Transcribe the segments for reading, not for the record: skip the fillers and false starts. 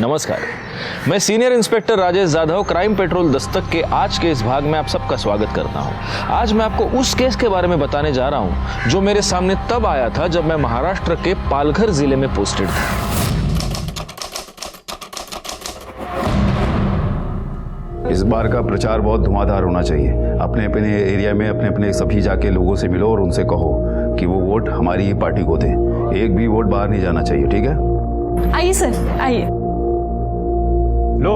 नमस्कार, मैं senior inspector Rajesh Jadhav crime petrol Dastak के आज के इस भाग में आप सबका स्वागत करता हूं। आज मैं आपको उस केस के बारे में बताने जा रहा हूं जो मेरे सामने तब आया था जब मैं महाराष्ट्र के पालघर जिले में पोस्टेड था। इस बार का प्रचार बहुत धुआंधार होना चाहिए। अपने अपने एरिया में अपने अपने सभी जाके लोगों से मिलो और उनसे कहो कि वो वोट हमारी ही पार्टी को दें। एक भी वोट बाहर नहीं जाना चाहिए, ठीक है? आइए सर, आइए। लो,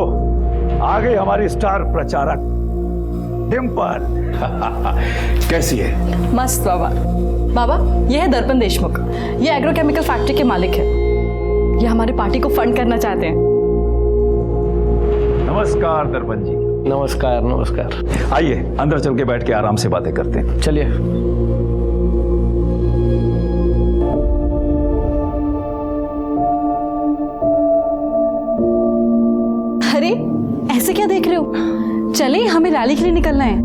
आ गई हमारी स्टार प्रचारक डिम्पल। कैसी है? मस्त बाबा। बाबा, ये है दर्पण देशमुख। ये एग्रोकेमिकल फैक्ट्री के मालिक है। ये हमारी पार्टी को फंड करना चाहते हैं। नमस्कार दर्पण जी। नमस्कार नमस्कार। आइए अंदर चल के बैठ के आराम से बातें करते हैं। चलिए। अरे ऐसे क्या देख रहे हो? चले, हमें रैली के लिए निकलना है।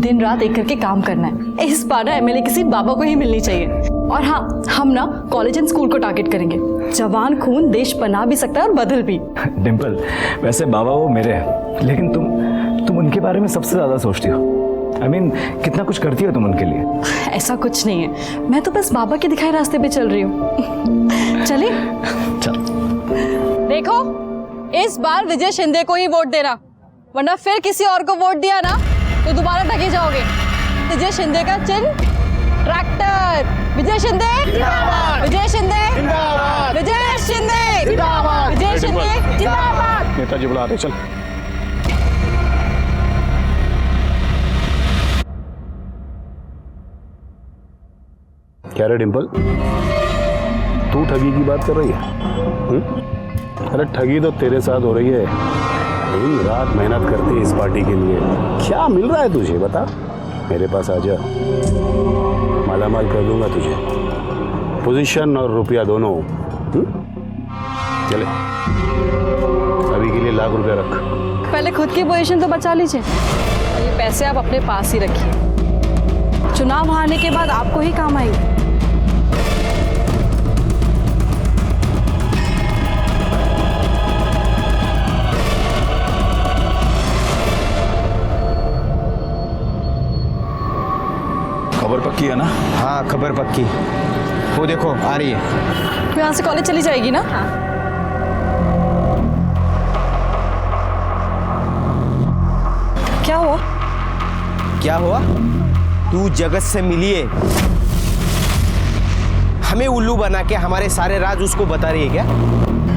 दिन रात एक करके काम करना है। इस बार ना एमएलए की सीट बाबा को ही मिलनी चाहिए। और हाँ, हम ना कॉलेज एंड स्कूल को टारगेट करेंगे। जवान खून देश बना भी सकता है और बदल भी। डिम्पल, वैसे बाबा वो मेरे हैं, लेकिन तुम उनके बारे में सबसे ज्यादा सोचती हो। I mean, कितना कुछ करती हो तुम उनके लिए। ऐसा कुछ नहीं है, मैं तो बस बाबा के दिखाए रास्ते पे चल रही हूँ। चले? चल। देखो, इस बार विजय शिंदे को ही वोट देना, वरना फिर किसी और को वोट दिया ना तो दोबारा ठगे जाओगे। विजय शिंदे का चिन्ह ट्रैक्टर। विजय शिंदे जिंदाबाद, विजय शिंदे जिंदाबाद, विजय शिंदे जिंदाबाद, विजय शिंदे जिंदाबाद। नेताजी बुला रहे, चल। क्या रे डिम्पल, तू ठगी की बात कर रही है? अरे ठगी तो तेरे साथ हो रही है। दिन रात मेहनत करती है इस पार्टी के लिए। क्या मिल रहा है तुझे, बता। मेरे पास आ जा, मालामाल कर दूंगा तुझे, पोजीशन और रुपया दोनों। चले, अभी के लिए लाख रुपया रख। पहले खुद की पोजीशन तो बचा लीजिए, और ये पैसे आप अपने पास ही रखिए। चुनाव हारने के बाद आपको ही काम आएंगे। खबर पक्की है ना? हाँ, खबर पक्की। वो देखो आ रही है। तो यहाँ से कॉलेज चली जाएगी ना? क्या हुआ? क्या हुआ? तू जगत से मिली है, हमें उल्लू बना के हमारे सारे राज उसको बता रही है क्या?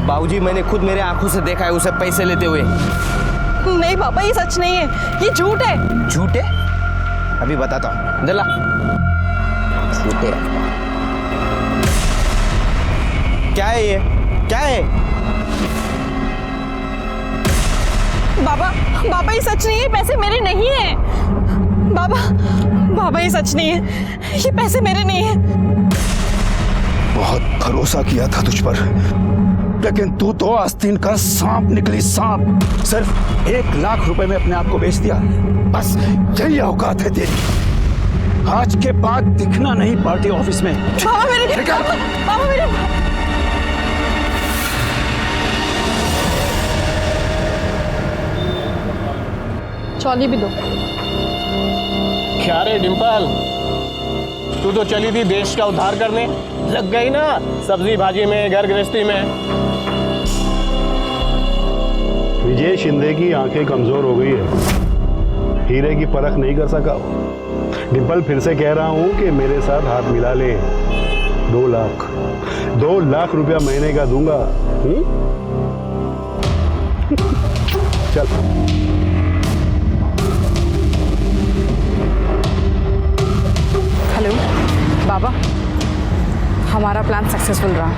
बाबूजी, मैंने खुद मेरे आंखों से देखा है उसे पैसे लेते हुए। नहीं पापा, ये सच नहीं है, ये झूठ है। झूठ है? अभी बताता हूँ, दला। झूठ है। क्या है ये? क्या है? बाबा ये सच नहीं है, पैसे मेरे नहीं है। बाबा ये सच नहीं है, ये पैसे मेरे नहीं है। बहुत भरोसा किया था तुझ पर, लेकिन तू तो आस्तीन का सांप निकली, सांप। सिर्फ 1 लाख रुपए में अपने आप को बेच दिया। बस यही औकात है तेरी। आज के बाद दिखना नहीं पार्टी ऑफिस में। बाबा मेरे चौली भी दो। क्या रे डिम्पल, तू तो चली थी देश का उद्धार करने, लग गई ना सब्जी भाजी में, घर गृहस्थी में। विजय शिंदे की आंखें कमजोर हो गई है, हीरे की परख नहीं कर सका। डिम्पल, फिर से कह रहा हूं कि मेरे साथ हाथ मिला ले। 2 लाख रुपया महीने का दूंगा। चल। हेलो बाबा, हमारा प्लान सक्सेसफुल रहा।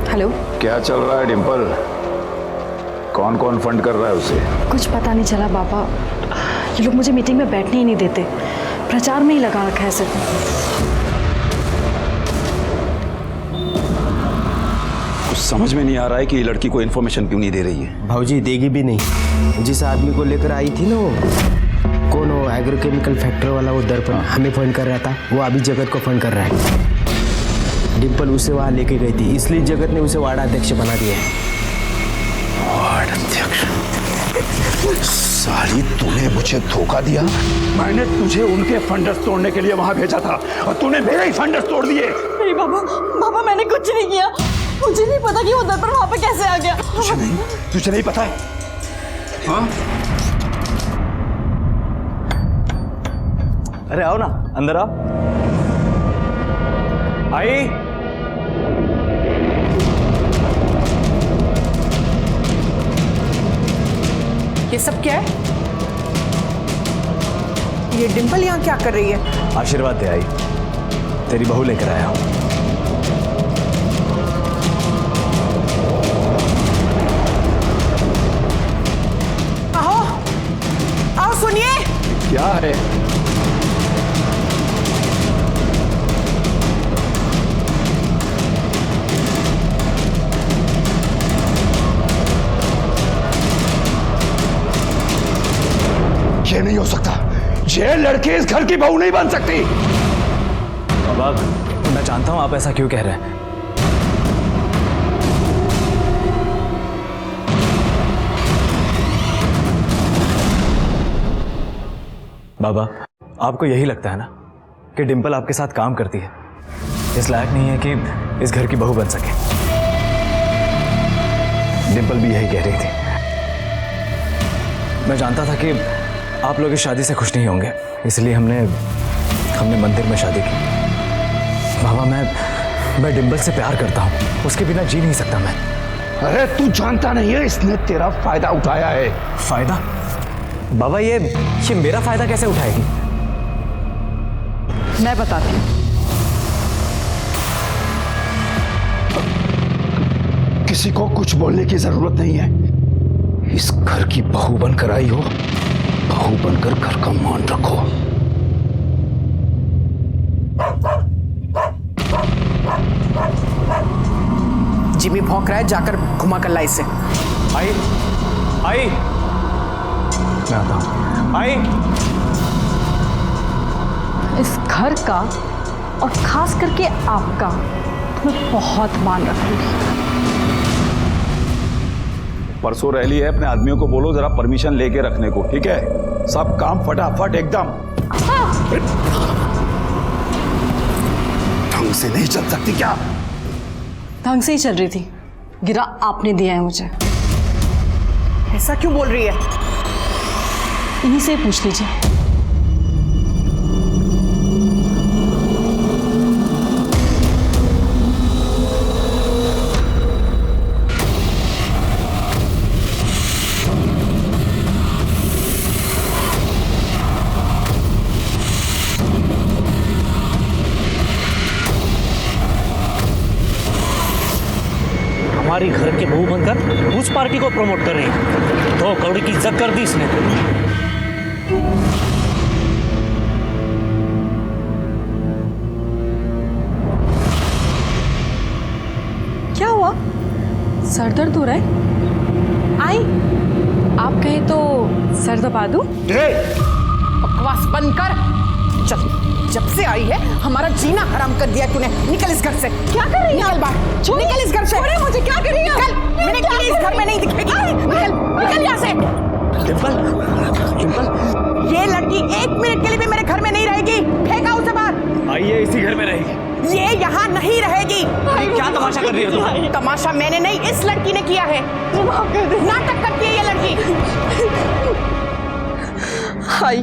हेलो, क्या चल रहा है डिम्पल? कौन कौन फंड कर रहा है उसे? कुछ पता नहीं चला बाबा, ये लोग मुझे मीटिंग में बैठने ही नहीं देते। प्रचार में ही लगा रखा है सिर्फ। कुछ समझ में नहीं आ रहा है कि ये लड़की को इन्फॉर्मेशन क्यों नहीं दे रही है। भाऊजी देगी भी नहीं। जिस आदमी को लेकर आई थी ना, वो कौन, वो एग्रोकेमिकल फैक्ट्री वाला, वो दर्पण हमें फोन कर रहा था, वो अभी जगत को फोन कर रहा है। डिम्पल उसे वहां लेके गई थी, इसलिए जगत ने उसे वार्ड अध्यक्ष बना दिया है। वार्ड अध्यक्ष? साली, तूने मुझे धोखा दिया। मैंने तुझे उनके फंडर्स तोड़ने के लिए वहां भेजा था और तूने मेरे ही फंडर्स तोड़ दिए। नहीं बाबा मैंने कुछ नहीं किया। मुझे नहीं पता कि वो दर्पण वहां पे कैसे आ गया। तुझे नहीं पता है? हाँ? अरे आओ ना, अंदर आओ। आई। ये सब क्या है? ये डिम्पल यहाँ क्या कर रही है? आशीर्वाद दे आई, तेरी बहू लेकर आया हूं। आओ आओ, सुनिए। क्या है? ये नहीं हो सकता। ये लड़की इस घर की बहू नहीं बन सकती। बाबा, मैं जानता हूं आप ऐसा क्यों कह रहे हैं। बाबा, आपको यही लगता है ना कि डिम्पल आपके साथ काम करती है, इस लायक नहीं है कि इस घर की बहू बन सके। डिम्पल भी यही कह रही थी। मैं जानता था कि आप लोग इस शादी से खुश नहीं होंगे, इसलिए हमने मंदिर में शादी की। बाबा, मैं डिम्पल से प्यार करता हूँ, उसके बिना जी नहीं सकता मैं। अरे तू जानता नहीं है, इसने तेरा फायदा उठाया है। फायदा? बाबा, ये मेरा फायदा कैसे उठाएगी? मैं बताती हूँ। किसी को कुछ बोलने की जरूरत नहीं है। इस घर की बहू बनकर आई हो, बहू बनकर घर का मान रखो। जिमी भौंक रहा है, जाकर घुमा कर ला इसे। आई, आई, मैं आता हूं। आई। इस घर का और खास करके आपका मैं बहुत मान रखूंगी। परसों रैली है, अपने आदमियों को बोलो जरा परमिशन लेके रखने को, ठीक है? सब काम फटाफट एकदम। ढंग से नहीं चल सकती क्या? ढंग से ही चल रही थी, गिरा आपने दिया है मुझे। ऐसा क्यों बोल रही है? इन्हीं से ही पूछ लीजिए। हमारी घर के बहू बनकर उस पार्टी को प्रमोट कर रही है। 2 करोड़ की इज्जत कर दी इसने। क्या हुआ? सर दर्द हो रहा है? आई, आप कहे तो सर दबा दूं? बकवास बंद कर। चल, जब से आई है हमारा जीना हराम कर दिया तूने। निकल इस घर से। क्या कर रही है? निकल बाहर। निकल इस घर से। छोड़े मुझे। क्या कर रही है? निकल। मैंने कहा इस घर में नहीं दिखेगी। निकल, निकल यहाँ से। डिम्पल, डिम्पल, ये लड़की 1 मिनट के लिए भी मेरे घर में नहीं रहेगी। फेंका उसे बाहर। आइए, इसी घर में रहेगी। ये यहाँ नहीं रहेगी। क्या तमाशा कर रही हो तुम? तमाशा मैंने नहीं, इस लड़की ने किया है। नाटक करती है ये लड़की। हाय,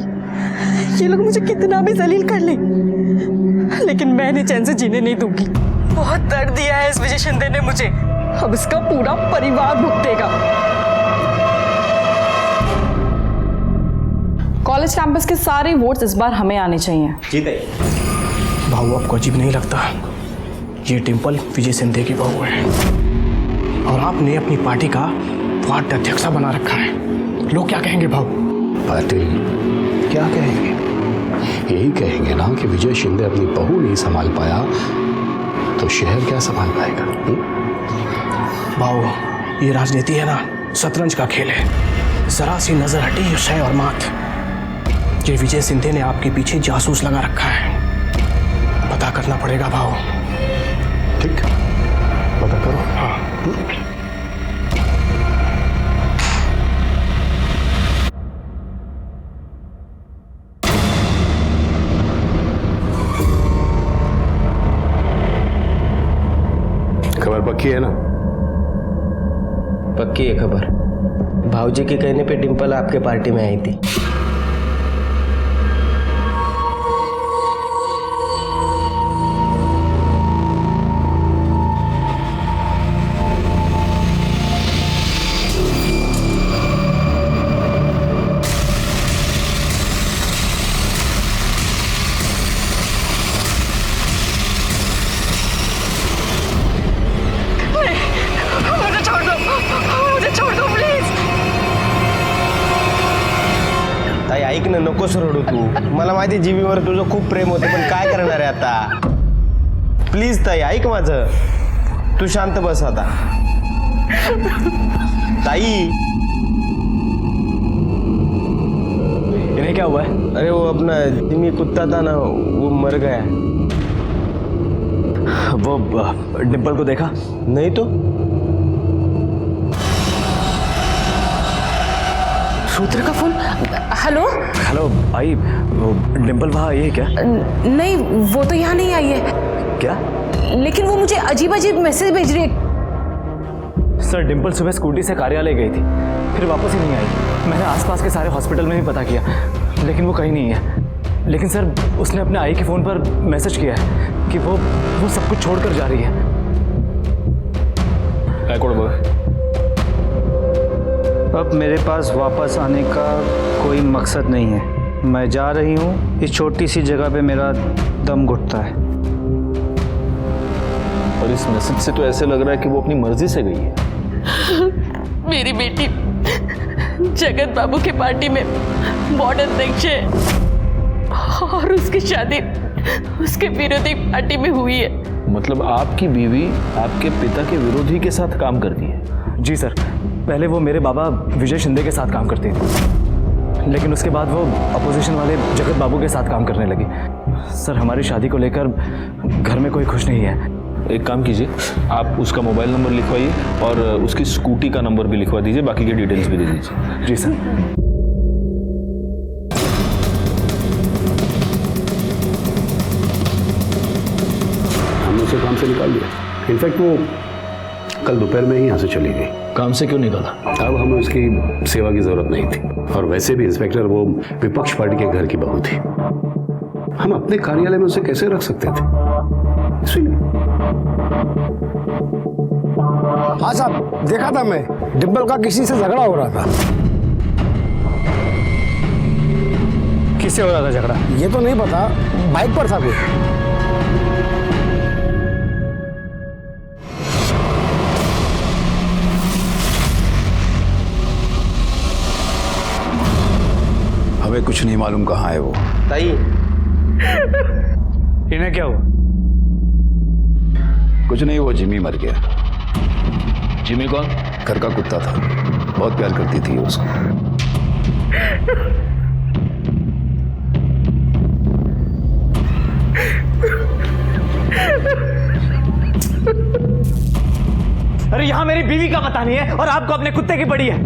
ये लोग मुझे कितना भी जलील कर ले, लेकिन मैं इन्हें चैन से जीने नहीं दूंगी। बहुत दर्द दिया है इस विजय शिंदे ने मुझे, अब इसका पूरा परिवार भुगतेगा। कॉलेज कैंपस के सारे वोट्स इस बार हमें आने चाहिए। भाऊ, आपको अजीब नहीं लगता? ये डिम्पल विजय शिंदे की बहू है और आपने अपनी पार्टी का वार्ड अध्यक्ष बना रखा है। लोग क्या कहेंगे भाऊ? पाटिल क्या कहेंगे? यही कहेंगे ना कि विजय शिंदे अपनी बहू नहीं संभाल पाया तो शहर क्या संभाल पाएगा? भाऊ, ये राजनीति है ना, शतरंज का खेल है। जरा सी नजर हटी शय और मात। ये विजय सिंधे ने आपके पीछे जासूस लगा रखा है। पता करना पड़ेगा भाऊ। ठीक, पता करो। हाँ। खबर पक्की है ना? पक्की है खबर। भाऊजी के कहने पे डिंपल आपके पार्टी में आई थी। ताई ऐक ना, नकोस रडू तू। मला माहिती जीवीवर तुझं खूप प्रेम होते, पण काय करणार आहे आता? प्लीज ताई ऐक माझं, तू शांत बस आता। ताई, इन्हें क्या हुआ है? अरे वो अपना जिमी कुत्ता था ना, वो मर गया। वो डिंपल को देखा? नहीं तो। रुद्र का फोन। हेलो। हेलो भाई, वो डिंपल वहाँ आई है क्या? नहीं, वो तो यहाँ नहीं आई है। क्या? लेकिन वो मुझे अजीब अजीब मैसेज भेज रही है। सर, डिंपल सुबह स्कूटी से कार्यालय गई थी, फिर वापस ही नहीं आई। मैंने आसपास के सारे हॉस्पिटल में भी पता किया, लेकिन वो कहीं नहीं है। लेकिन सर, उसने अपने आई के फ़ोन पर मैसेज किया है कि वो सब कुछ छोड़कर जा रही है। अब मेरे पास वापस आने का कोई मकसद नहीं है। मैं जा रही हूँ। इस छोटी सी जगह पे मेरा दम घुटता है। और इस मैसेज से तो ऐसे लग रहा है कि वो अपनी मर्जी से गई है। मेरी बेटी जगत बाबू के पार्टी में वार्ड अध्यक्ष है और उसकी शादी उसके विरोधी पार्टी में हुई है। मतलब आपकी बीवी आपके पिता के विरोधी के साथ काम करती है? जी सर, पहले वो मेरे बाबा विजय शिंदे के साथ काम करती थी, लेकिन उसके बाद वो अपोजिशन वाले जगत बाबू के साथ काम करने लगी। सर, हमारी शादी को लेकर घर में कोई खुश नहीं है। एक काम कीजिए, आप उसका मोबाइल नंबर लिखवाइए और उसकी स्कूटी का नंबर भी लिखवा दीजिए, बाकी की डिटेल्स भी दे दीजिए। जी सर। हमने उसे काम से निकाल दिया। इनफैक्ट वो कल दोपहर में ही यहाँ से चली गई। काम से क्यों निकाला? अब हमें उसकी सेवा की जरूरत नहीं थी, और वैसे भी इंस्पेक्टर वो विपक्ष पार्टी के घर की बहू थी। हम अपने कार्यालय में उसे कैसे रख सकते थे? इसलिए हाँ साहब, देखा था मैं, डिंपल का किसी से झगड़ा हो रहा था। किससे हो रहा था झगड़ा? ये तो नहीं पता, बाइक पर था कोई। हमें कुछ नहीं मालूम कहाँ है वो। ताई, इन्हें क्या हुआ? कुछ नहीं, वो जिमी मर गया। जिमी कौन? घर का कुत्ता था, बहुत प्यार करती थी उसको। अरे यहाँ मेरी बीवी का पता नहीं है और आपको अपने कुत्ते की पड़ी है।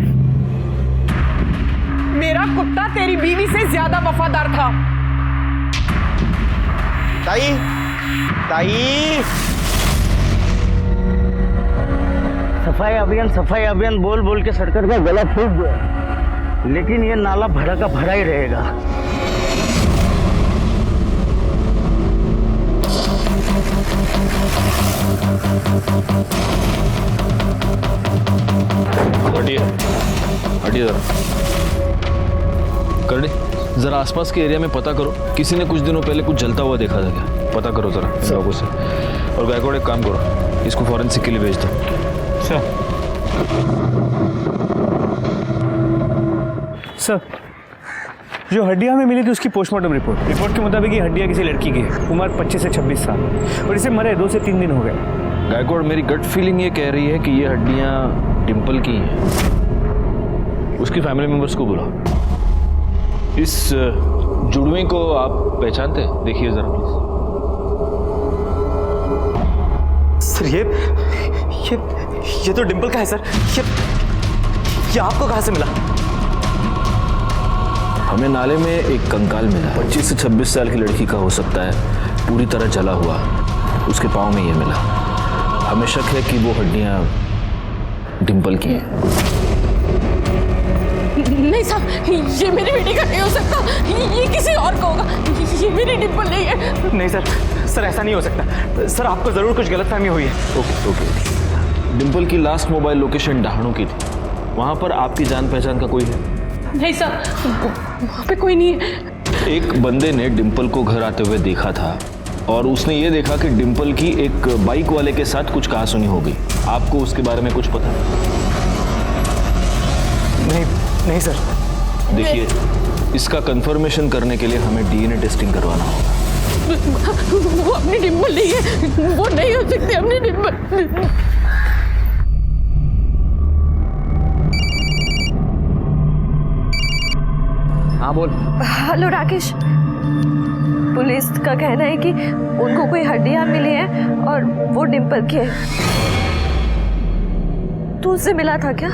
मेरा कुत्ता तेरी बीवी से ज्यादा वफादार था। ताई, ताई। सफाई अभियान बोल बोल के सरकार का गला फूट गया, लेकिन ये नाला भरा का भरा ही रहेगा। हटिए हटिए जरा। करनी, जरा आसपास के एरिया में पता करो, किसी ने कुछ दिनों पहले कुछ जलता हुआ देखा था क्या? पता करो जरा इन लोगों से। और गायकवाड़, एक काम करो, इसको फॉरेंसिक के लिए भेज दो। सर, जो हड्डियां हमें मिली थी उसकी पोस्टमार्टम रिपोर्ट के मुताबिक ये हड्डियां किसी लड़की की है, उम्र 25 से 26 साल, और इसे मरे 2 से 3 दिन हो गए। गायकवाड़, मेरी गट फीलिंग ये कह रही है कि ये हड्डियां डिंपल की हैं। उसकी फैमिली मेंबर्स को बुलाओ। इस जुड़वे को आप पहचानते हैं? देखिए जरा प्लीज। सर ये तो डिंपल का है सर। ये आपको कहाँ से मिला? हमें नाले में एक कंकाल मिला। 25 से 26 साल की लड़की का हो सकता है, पूरी तरह जला हुआ। उसके पाँव में ये मिला। हमें शक है कि वो हड्डियां डिंपल की हैं। नहीं साहब, ये मेरी बेटी का नहीं हो सकता, ये किसी और का होगा। ये मेरी डिंपल नहीं है। नहीं सर ऐसा नहीं हो सकता। सर आपको जरूर कुछ गलतफहमी हुई है। ओके। डिंपल की लास्ट मोबाइल लोकेशन डहाणू की थी। वहां पर आपकी जान पहचान का कोई है? नहीं साहब, वहाँ पे कोई नहीं है। एक बंदे ने डिंपल को घर आते हुए देखा था और उसने ये देखा कि डिंपल की एक बाइक वाले के साथ कुछ कहासुनी हो गई। आपको उसके बारे में कुछ पता है? नहीं सर। देखिए, इसका कंफर्मेशन करने के लिए हमें डीएनए टेस्टिंग करवाना होगा। वो अपनी डिंपल नहीं है, वो नहीं हो सकती अपनी डिंपल। हाँ बोल। हेलो राकेश, पुलिस का कहना है कि उनको कोई हड्डियां मिली हैं और वो डिंपल की है। तू उससे मिला था क्या?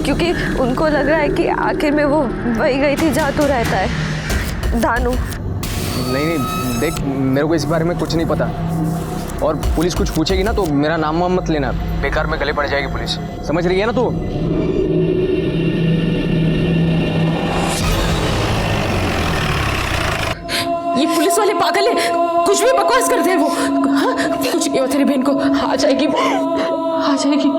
क्योंकि उनको लग रहा है कि आखिर में वो वही गई थी जहाँ तू रहता है, दानू। नहीं देख, मेरे को इस बारे में कुछ नहीं पता, और पुलिस कुछ पूछेगी ना तो मेरा नाम वाम मत लेना, बेकार में गले पड़ जाएगी पुलिस। समझ रही है ना तू? ये पुलिस वाले पागल है, कुछ भी बकवास करते हैं वो। हाँ, कुछ नहीं हो तेरी बहन को, आ जाएगी वो, आ जाएगी।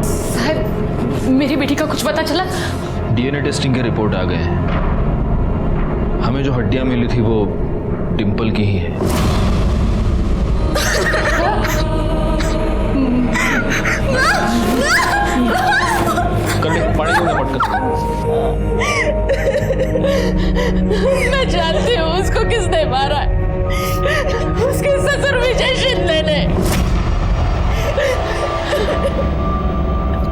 साहब, मेरी बेटी का कुछ पता चला? डीएनए टेस्टिंग के रिपोर्ट आ गए हैं। हमें जो हड्डियां मिली थी वो डिंपल की ही है। कर ले, पानी दो ना पटकन। मैं जानती हूँ उसको किसने मारा है। उसके ससुर विजय शिंदे ने।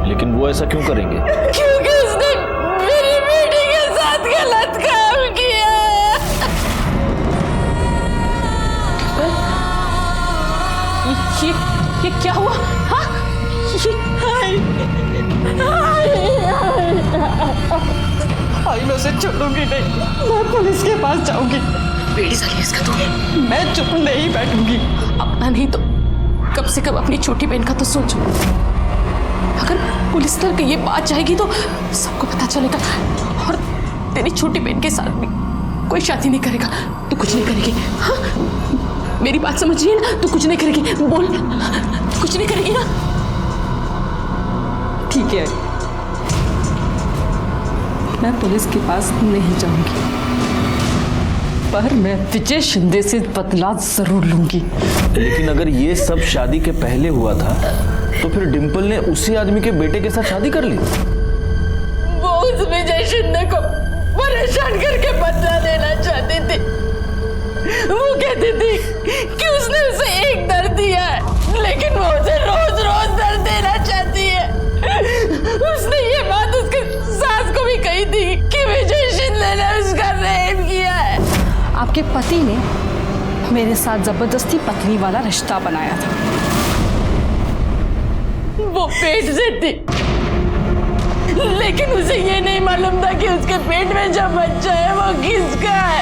लेकिन वो ऐसा क्यों करेंगे? क्योंकि उसने मेरी बेटी के साथ गलत काम किया। ये क्या हुआ? हाँ? मैं उसे छोड़ूंगी नहीं, मैं पुलिस के पास जाऊंगी। बेटी साली इसका तो मैं चुप नहीं बैठूंगी। अपना नहीं तो कम से कम अपनी छोटी बहन का तो सोचो। अगर पुलिस तक ये बात जाएगी तो सबको पता चलेगा, और तेरी छोटी बहन के साथ भी कोई शादी नहीं करेगा। तू कुछ नहीं करेगी? हाँ, मेरी बात समझ रही है ना? तू कुछ नहीं करेगी? बोल, कुछ नहीं करेगी ना? ठीक है, मैं पुलिस के पास नहीं जाऊंगी, पर मैं विजय शिंदे से बदला जरूर लूंगी। लेकिन अगर ये सब शादी के पहले हुआ था तो फिर डिंपल ने उसी आदमी के बेटे के साथ शादी कर ली। वो उस विजय शिंदे को परेशान करके बदला लेना चाहती थी। वो कहती थी कि उसने उसे एक दर्द दिया है, लेकिन वो उसे रोज रोज दर्द देना चाहती है। उसने ये बात उसके सास को भी कही थी कि विजय शिंदे ने उसका रेप किया है। आपके पति ने मेरे साथ जबरदस्ती पत्नी वाला रिश्ता बनाया था। वो पेट से थी, लेकिन उसे ये नहीं मालूम था कि उसके पेट में जो बच्चा है वो किसका है,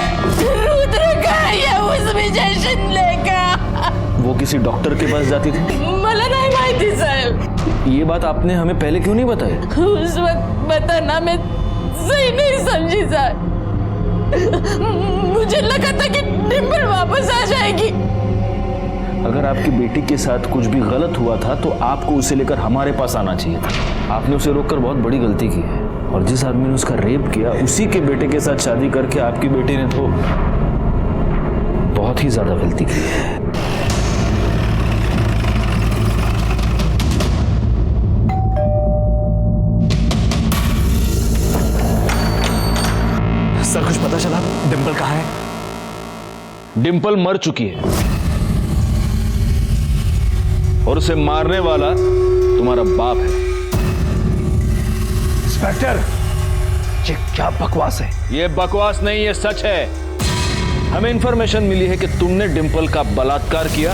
रुद्र का है या उस विजय शिंदे का। वो किसी डॉक्टर के पास जाती थी? मला नहीं माहिती साहब। ये बात आपने हमें पहले क्यों नहीं बताई? उस वक्त बताना मैं सही नहीं समझी साहब। मुझे लगा था कि डिंपल वापस आ जाएगी। अगर आपकी बेटी के साथ कुछ भी गलत हुआ था तो आपको उसे लेकर हमारे पास आना चाहिए था। आपने उसे रोककर बहुत बड़ी गलती की है, और जिस आदमी ने उसका रेप किया उसी के बेटे के साथ शादी करके आपकी बेटी ने तो बहुत ही ज्यादा गलती की है। पता चला डिम्पल कहाँ है? डिम्पल मर चुकी है और उसे मारने वाला तुम्हारा बाप है। इंस्पेक्टर, ये क्या बकवास है? ये बकवास नहीं, ये सच है। हमें इंफॉर्मेशन मिली है कि तुमने डिम्पल का बलात्कार किया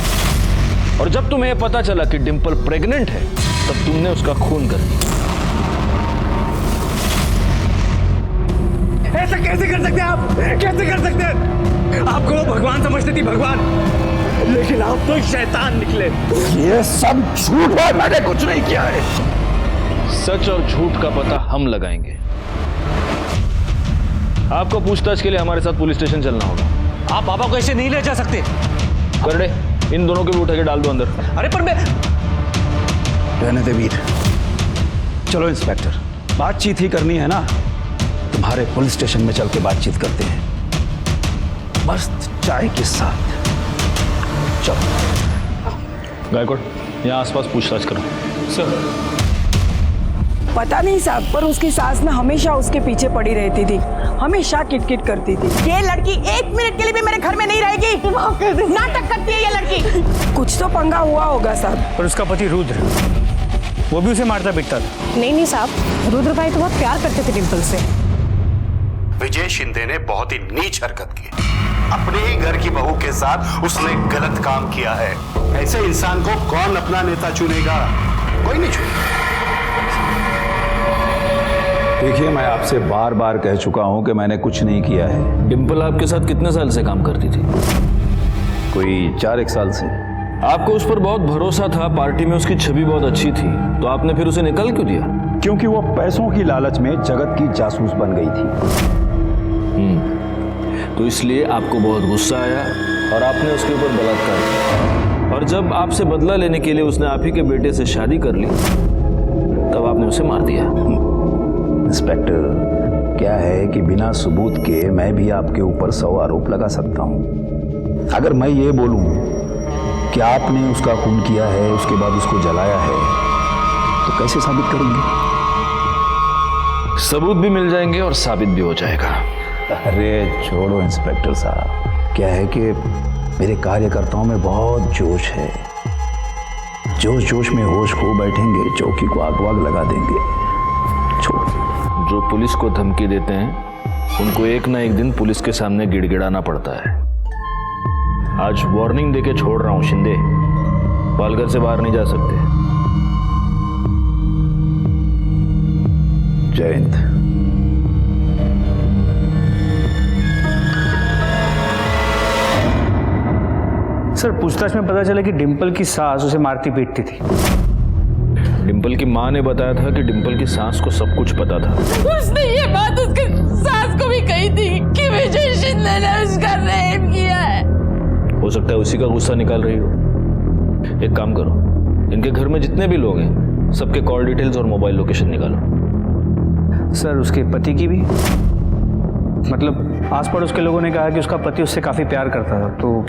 और जब तुम्हें यह पता चला कि डिम्पल प्रेग्नेंट है तब तुमने उसका खून कर दिया। ऐसा कैसे कर सकते हैं आप? कैसे कर सकते हैं? आपको वो भगवान समझती थी, भगवान, लेकिन आप तो शैतान निकले। ये सब झूठ है, मैंने कुछ नहीं किया है। सच और झूठ का पता हम लगाएंगे। आपको पूछताछ के लिए हमारे साथ पुलिस स्टेशन चलना होगा। आप बाबा को ऐसे नहीं ले जा सकते। करड़े, इन दोनों के भी उठा के डाल दो अंदर। अरे पर मैं रहने दे वीर। चलो इंस्पेक्टर, बातचीत ही करनी है ना, तुम्हारे पुलिस स्टेशन में चल के बातचीत करते हैं, मस्त चाय के साथ। चलो। गायकवाड़, यहाँ आसपास पूछताछ करो। सर, पता नहीं साहब, पर उसकी सास ना हमेशा उसके पीछे पड़ी रहती थी, हमेशा किटकिट करती थी। ये लड़की 1 मिनट के लिए भी मेरे घर में नहीं रहेगी। माफ कर दे। नाटक करती है ये लड़की। कुछ तो पंगा हुआ होगा साहब। और उसका पति रुद्र, वो भी उसे मारता पीटता था। नहीं साहब, रुद्र भाई तो बहुत प्यार करते थे डिम्पल से। विजय शिंदे ने बहुत ही नीच हरकत की। अपने ही घर की बहू के साथ उसने गलत काम किया है। ऐसे इंसान को कौन अपना नेता चुनेगा? कोई नहीं चुनेगा। देखिए, मैं आपसे बार बार कह चुका हूं कि मैंने कुछ नहीं किया है। डिम्पल आपके साथ कितने साल से काम करती थी? कोई 4-1 साल से। आपको उस पर बहुत भरोसा था, पार्टी में उसकी छवि बहुत अच्छी थी, तो आपने फिर उसे निकाल क्यों दिया? क्योंकि वो पैसों की लालच में जगत की जासूस बन गई थी। तो इसलिए आपको बहुत गुस्सा आया और आपने उसके ऊपर बलात्कार किया। और जब आपसे बदला लेने के लिए उसने आप ही के बेटे से शादी कर ली तब आपने उसे मार दिया। इंस्पेक्टर, क्या है कि बिना सबूत के मैं भी आपके ऊपर 100 आरोप लगा सकता हूं। अगर मैं ये बोलूं कि आपने उसका खून किया है, उसके बाद उसको जलाया है, तो कैसे साबित करेंगे? सबूत भी मिल जाएंगे और साबित भी हो जाएगा। अरे छोड़ो इंस्पेक्टर साहब, क्या है कि मेरे कार्यकर्ताओं में बहुत जोश है। जोश जोश में होश खो बैठेंगे, चौकी को आग वाग लगा देंगे। छोड़ो। जो पुलिस को धमकी देते हैं उनको एक ना एक दिन पुलिस के सामने गिड़गिड़ाना पड़ता है। आज वार्निंग देके छोड़ रहा हूं शिंदे, पालघर से बाहर नहीं जा सकते। जय हिंद। सर, पूछताछ में पता चला कि डिम्पल की सास उसे मारती पीटती थी। डिम्पल की माँ ने बताया था कि डिम्पल की सास को सब कुछ पता था। उसने ये बात उसके सास को भी कही थी कि विजय शिंदे ने उसका रेप किया है। हो सकता है उसी का गुस्सा निकाल रही हो। एक काम करो, इनके घर में जितने भी लोग हैं सबके कॉल डिटेल्स और मोबाइल लोकेशन निकालो। सर, उसके पति की भी? मतलब आस पड़ोस के लोगों ने कहा कि उसका पति उससे काफी प्यार करता था, तो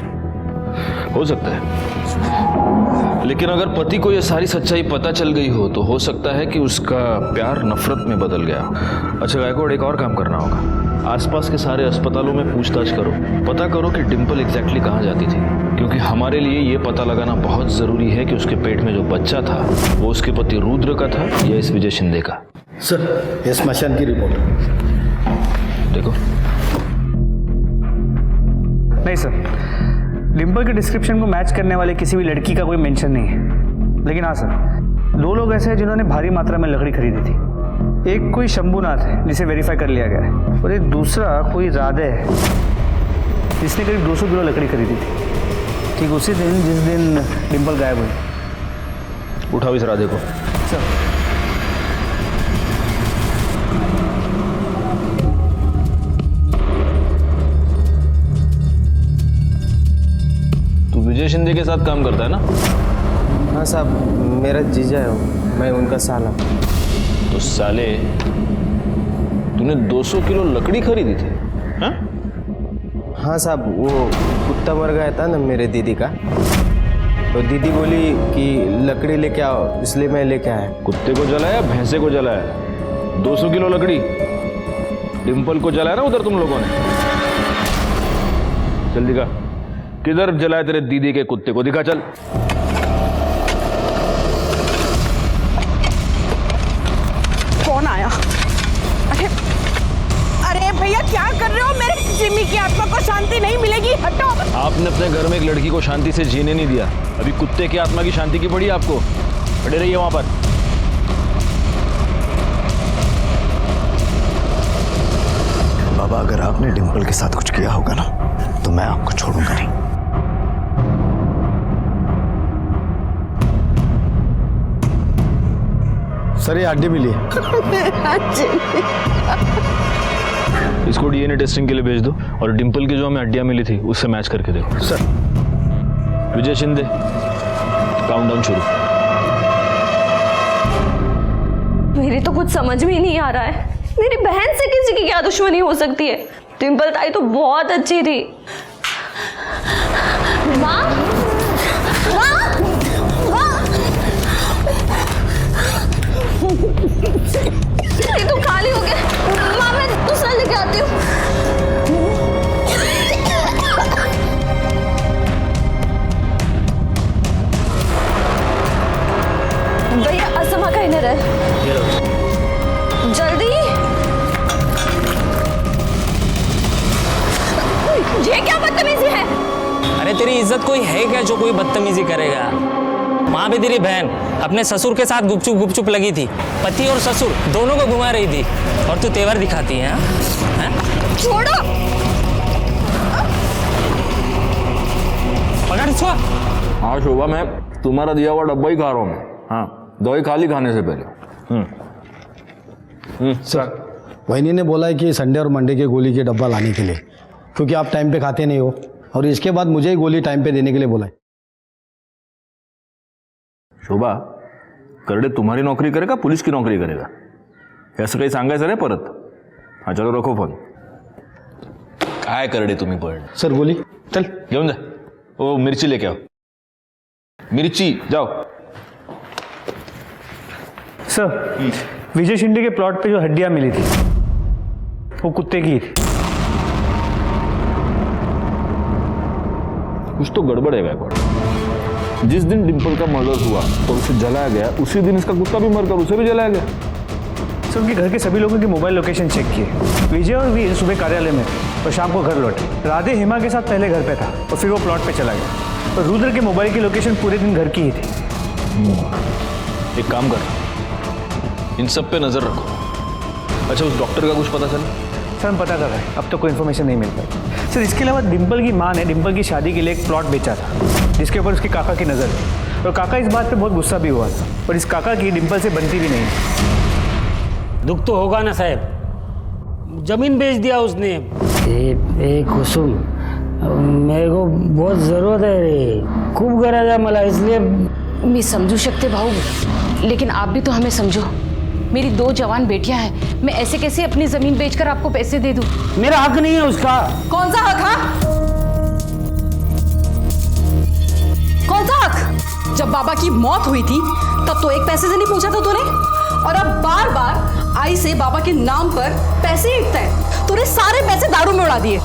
हो सकता है, लेकिन अगर पति को यह सारी सच्चाई पता चल गई हो तो हो सकता है कि उसका प्यार नफरत में बदल गया। अच्छा गायकवाड़, एक और काम करना होगा। आसपास के सारे अस्पतालों में पूछताछ करो, पता करो कि डिम्पल एग्जैक्टली कहाँ जाती थी, क्योंकि हमारे लिए ये पता लगाना बहुत जरूरी है कि उसके पेट में जो बच्चा था वो उसके पति रुद्र का था या इस विजय शिंदे का। सर, ये स्मशान की रिपोर्ट। देखो। नहीं सर, डिम्पल के डिस्क्रिप्शन को मैच करने वाले किसी भी लड़की का कोई मेंशन नहीं है। लेकिन हाँ सर, 2 लोग ऐसे हैं जिन्होंने भारी मात्रा में लकड़ी खरीदी थी। एक कोई शंभुनाथ है जिसे वेरीफाई कर लिया गया है, और एक दूसरा कोई राधे है जिसने करीब 200 किलो लकड़ी खरीदी थी, ठीक उसी दिन जिस दिन डिम्पल गायब हुई। उठाओ इस राधे को। सर, विजय शिंदे के साथ काम करता है ना? हाँ साहब, मेरा जीजा है, मैं उनका साला। तो साले, तूने 200 किलो लकड़ी खरीदी थी? हाँ? हाँ साहब, वो कुत्ता मर गया था ना मेरे दीदी का, तो दीदी बोली कि लकड़ी लेके आओ, इसलिए मैं लेके आया। कुत्ते को जलाया, भैंसे को जलाया? 200 किलो लकड़ी? डिम्पल को जलाया ना उधर तुम लोगों ने? चल दिखा, किधर जलाया तेरे दीदी के कुत्ते को, दिखा चल। कौन आया? अरे अरे भैया क्या कर रहे हो? मेरे जिमी की आत्मा को शांति नहीं मिलेगी, हटो। आपने अपने घर में एक लड़की को शांति से जीने नहीं दिया, अभी कुत्ते की आत्मा की शांति की पड़ी आपको। खड़े रहिए वहां पर। बाबा, अगर आपने डिम्पल के साथ कुछ किया होगा ना तो मैं आपको छोड़ूंगा नहीं। सर ये हड्डी मिली है। इसको डीएनए टेस्टिंग के लिए भेज दो और डिम्पल की जो हमें हड्डियां मिली थी उससे मैच करके देखो। सर। विजय शिंदे, काउंटडाउन शुरू। मेरी तो कुछ समझ में ही नहीं आ रहा है, मेरी बहन से किसी की क्या दुश्मनी हो सकती है? डिम्पल ताई तो बहुत अच्छी थी। माँ, माँ, माँ। ये तो खाली हो गया। माँ, मैं दूसरा लेके आती हूँ। भैया असमा का इनर है, जल्दी। ये क्या बदतमीजी है? अरे तेरी इज्जत कोई है क्या जो कोई बदतमीजी करेगा? वहाँ पे तेरी बहन अपने ससुर के साथ गुपचुप गुपचुप लगी थी, पति और ससुर दोनों को घुमा रही थी, और तू तेवर दिखाती है? छोड़ो। पकड़ इसको। हाँ शोभा, मैं तुम्हारा दिया हुआ डब्बा ही खा रहा हूँ। हाँ, दवाई खा ली खाने से पहले। सर, वहीनी ने बोला है कि संडे और मंडे के गोली के डब्बा लाने के लिए, क्योंकि आप टाइम पे खाते नहीं हो, और इसके बाद मुझे ही गोली टाइम पे देने के लिए बोला है। शोभा, करडे तुम्हारी नोकरी करेगा पुलिस की नोकरी करेगा असं काही सांगायचं रे परत? हाँ चलो रखो फोन। काय करडे तुम्ही पण? सर गोली चल घेऊन जा। ओ मिर्ची लेके आओ, मिर्ची जाओ। सर, विजय शिंदे के प्लॉट पे जो हड्डियां मिली थी वो कुत्ते की थी। कुछ तो गड़बड़ है गायकवाड़। जिस दिन डिम्पल का मर्डर हुआ तो उसे जलाया गया, उसी दिन इसका कुत्ता भी मरकर उसे भी जलाया गया। सर, उनके घर के सभी लोगों की मोबाइल लोकेशन चेक किए। विजय और वीर सुबह कार्यालय में और शाम को घर लौटे। राधे हेमा के साथ पहले घर पे था और फिर वो प्लॉट पे चला गया। और रुद्र के मोबाइल की लोकेशन पूरे दिन घर की ही थी। एक काम कर, इन सब पे नजर रखो। अच्छा, उस डॉक्टर का कुछ पता चला? सर, हम पता कर रहे हैं, अब तो कोई इन्फॉर्मेशन नहीं मिल पाई। सर, इसके अलावा डिम्पल की माँ ने डिम्पल की शादी के लिए एक प्लॉट बेचा था जिसके ऊपर उसके काका की नज़र थी, और काका इस बात पे बहुत गुस्सा भी हुआ था, और इस काका की डिम्पल से बनती भी नहीं। दुख तो होगा ना साहब, जमीन बेच दिया उसने। ए कुसुम, मेरे को बहुत ज़रूरत है रे, खूप गरज आहे मला, इसलिए मैं समझू शकते भाऊ, लेकिन आप भी तो हमें समझो। मेरी 2 जवान बेटियां हैं, मैं ऐसे कैसे अपनी जमीन बेचकर आपको पैसे दे दूं? मेरा हक नहीं है उसका। कौन सा हक? हाँ, कौन सा हक? जब बाबा की मौत हुई थी तब तो एक पैसे से नहीं पूछा था तूने, और अब बार बार आई से बाबा के नाम पर पैसे ईंटता है। तूने सारे पैसे दारू में उड़ा दिए।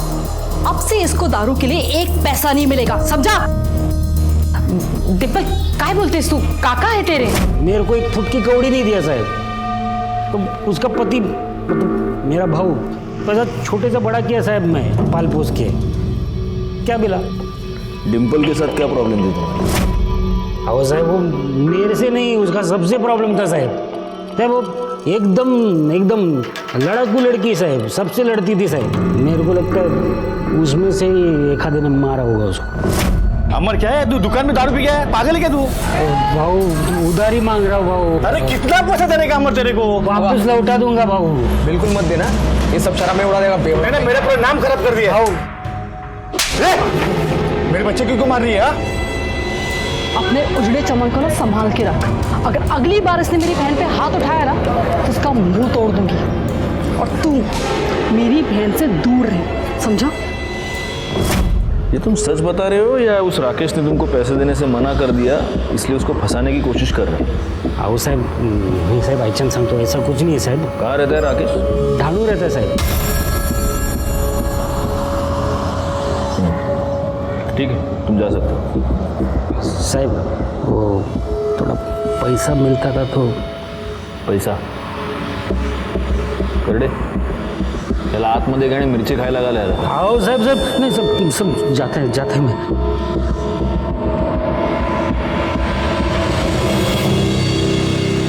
अब से इसको दारू के लिए 1 पैसा नहीं मिलेगा, समझा? डिम्पल, काय बोलतेस तू? काका है तेरे? मेरे को 1 फुट की कौड़ी नहीं दिया साहब, तो उसका पति मतलब मेरा भाऊ पैसा छोटे से बड़ा किया साहब, मैं पाल पोस के क्या मिला? डिम्पल के साथ क्या प्रॉब्लम थी तुम्हारी? हाँ साहब, वो मेरे से नहीं, उसका सबसे प्रॉब्लम था साहब। वो एकदम लड़कू लड़की साहब, सबसे लड़ती थी साहब। मेरे को लगता है उसमें से ही एक आधे ने मारा होगा उसको। अमर, क्या है तू? दुकान में दारू पी गया है? पागल है क्या तू? भाऊ उधार ही मांग रहा हूँ भाऊ। अरे कितना पैसा देने का अमर तेरे को? वापस लौटा दूंगा भाऊ। बिल्कुल मत देना, ये सब शराब में उड़ा देगा। मैंने मेरे पूरा नाम खराब कर दिया। भाऊ मेरे बच्चे क्यों मार रही है? अपने उजड़े चमन को ना संभाल के रख। अगर अगली बार इसने मेरी बहन पे हाथ उठाया ना तो उसका मुंह तोड़ दूंगी, और तू मेरी बहन से दूर रहे, समझा? ये तुम सच बता रहे हो या उस राकेश ने तुमको पैसे देने से मना कर दिया इसलिए उसको फंसाने की कोशिश कर रहे हो? अहो साहेब, नहीं साहेब, आईचंद सांगतो, ऐसा कुछ नहीं है साहेब. कहाँ रहता है राकेश? ढाणू रहता है साहेब. ठीक है, तुम जा सकते हो. साहेब, वो थोड़ा पैसा मिलता था तो. पैसा करडे त्याला आतमध्ये गाणी मिरची खायला घालायला. आओ साहब साहब, नहीं सब जाते हैं मैं.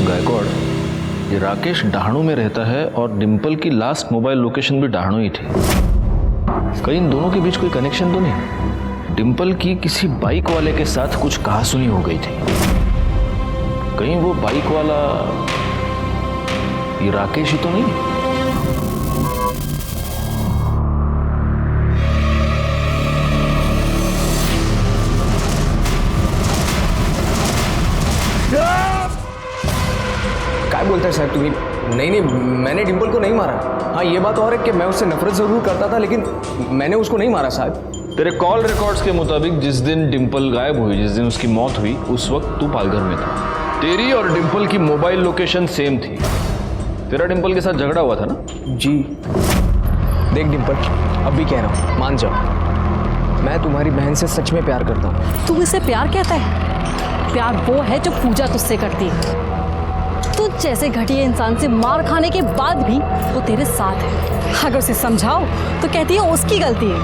गायकवाड़, ये राकेश डहाणू में रहता है और डिम्पल की लास्ट मोबाइल लोकेशन भी डहाणू ही थी. कहीं इन दोनों के बीच कोई कनेक्शन तो नहीं? डिम्पल की किसी बाइक वाले के साथ कुछ कहासुनी हो गई थी. कहीं वो बाइक वाला ये राकेश ही तो नहीं? क्या बोलते हैं साहब तुम्हें? नहीं, मैंने डिम्पल को नहीं मारा. हाँ, ये बात और है कि मैं उससे नफरत जरूर करता था, लेकिन मैंने उसको नहीं मारा साहब. तेरे कॉल रिकॉर्ड्स के मुताबिक जिस दिन डिम्पल गायब हुई, जिस दिन उसकी मौत हुई, उस वक्त तू पालघर में था. तेरी और डिम्पल की मोबाइल लोकेशन सेम थी. तेरा डिम्पल के साथ झगड़ा हुआ था ना? जी. देख डिम्पल, अब भी कह रहा हूँ, मान जाओ, मैं तुम्हारी बहन से सच में प्यार करता हूँ. तू इसे प्यार कहता है? प्यार वो है जो पूजा तुझसे करती है. तू जैसे घटिया इंसान से मार खाने के बाद भी वो तेरे साथ है. अगर उसे समझाओ तो कहती है उसकी गलती है.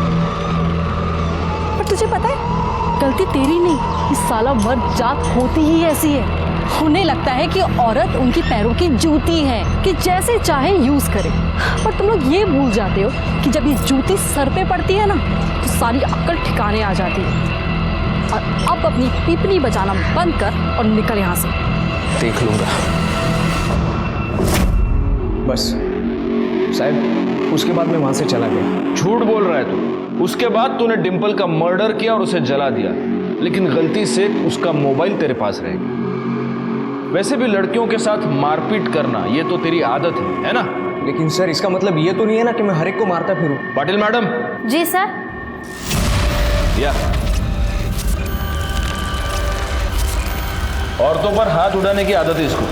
पर तुझे पता है, गलती तेरी नहीं, इस साला मर्द जात होती ही ऐसी है. उन्हें लगता है कि औरत उनकी पैरों की जूती है कि जैसे चाहे यूज करे. पर तुम लोग ये भूल जाते हो कि जब ये जूती सर पे पड़ती है ना तो सारी अक्ल ठिकाने आ जाती है. और अब अपनी पीपनी बजाना बंद कर और निकल यहाँ से. देख लूंगा. बस साहब, उसके बाद मैं वहां से चला गया. झूठ बोल रहा है तू. उसके बाद तूने डिम्पल का मर्डर किया और उसे जला दिया, लेकिन गलती से उसका मोबाइल तेरे पास रहेगा. वैसे भी लड़कियों के साथ मारपीट करना ये तो तेरी आदत है ना? लेकिन सर, इसका मतलब ये तो नहीं है ना कि मैं हर एक को मारता फिरूं. पाटिल मैडम. जी सर. या औरतों पर हाथ उड़ाने की आदत है इसको.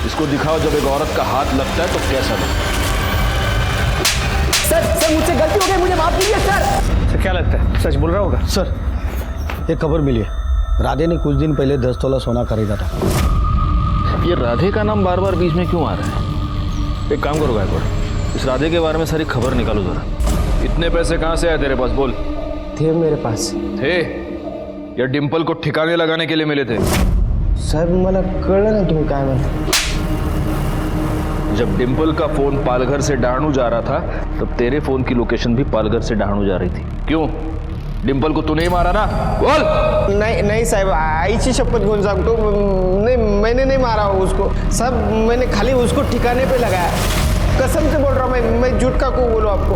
इसको दिखाओ जब एक औरत का हाथ लगता है तो कैसा लगता है. सर मुझसे गलती हो गई, मुझे माफ कीजिए सर. सर क्या लगता है सच बोल रहा होगा? सर, एक खबर मिली है. राधे ने कुछ दिन पहले 10 तोला सोना खरीदा था. ये राधे का नाम बार बार बीच में क्यों आ रहा है? एक काम करो गायकवाड़, इस राधे के बारे में सारी खबर निकालो जरा. इतने पैसे कहाँ से आए तेरे पास? बोल. थे मेरे पास. थे या डिम्पल को ठिकाने लगाने के लिए मिले थे? साहेब, मला कळलं नाही तुम्ही काय म्हणता. जब डिम्पल का फोन पालघर से डहाणू जा रहा था तब तेरे फोन की लोकेशन भी पालघर से डहाणू जा रही थी. क्यों? डिम्पल को तू नहीं मारा ना? बोल. नहीं साहब, आईची शपथ घेऊन सांगतो, नहीं, मैंने नहीं मारा उसको साहब. मैंने खाली उसको ठिकाने पे लगाया. कसम से बोल रहा हूँ मैं झूठ का को बोलूँ आपको.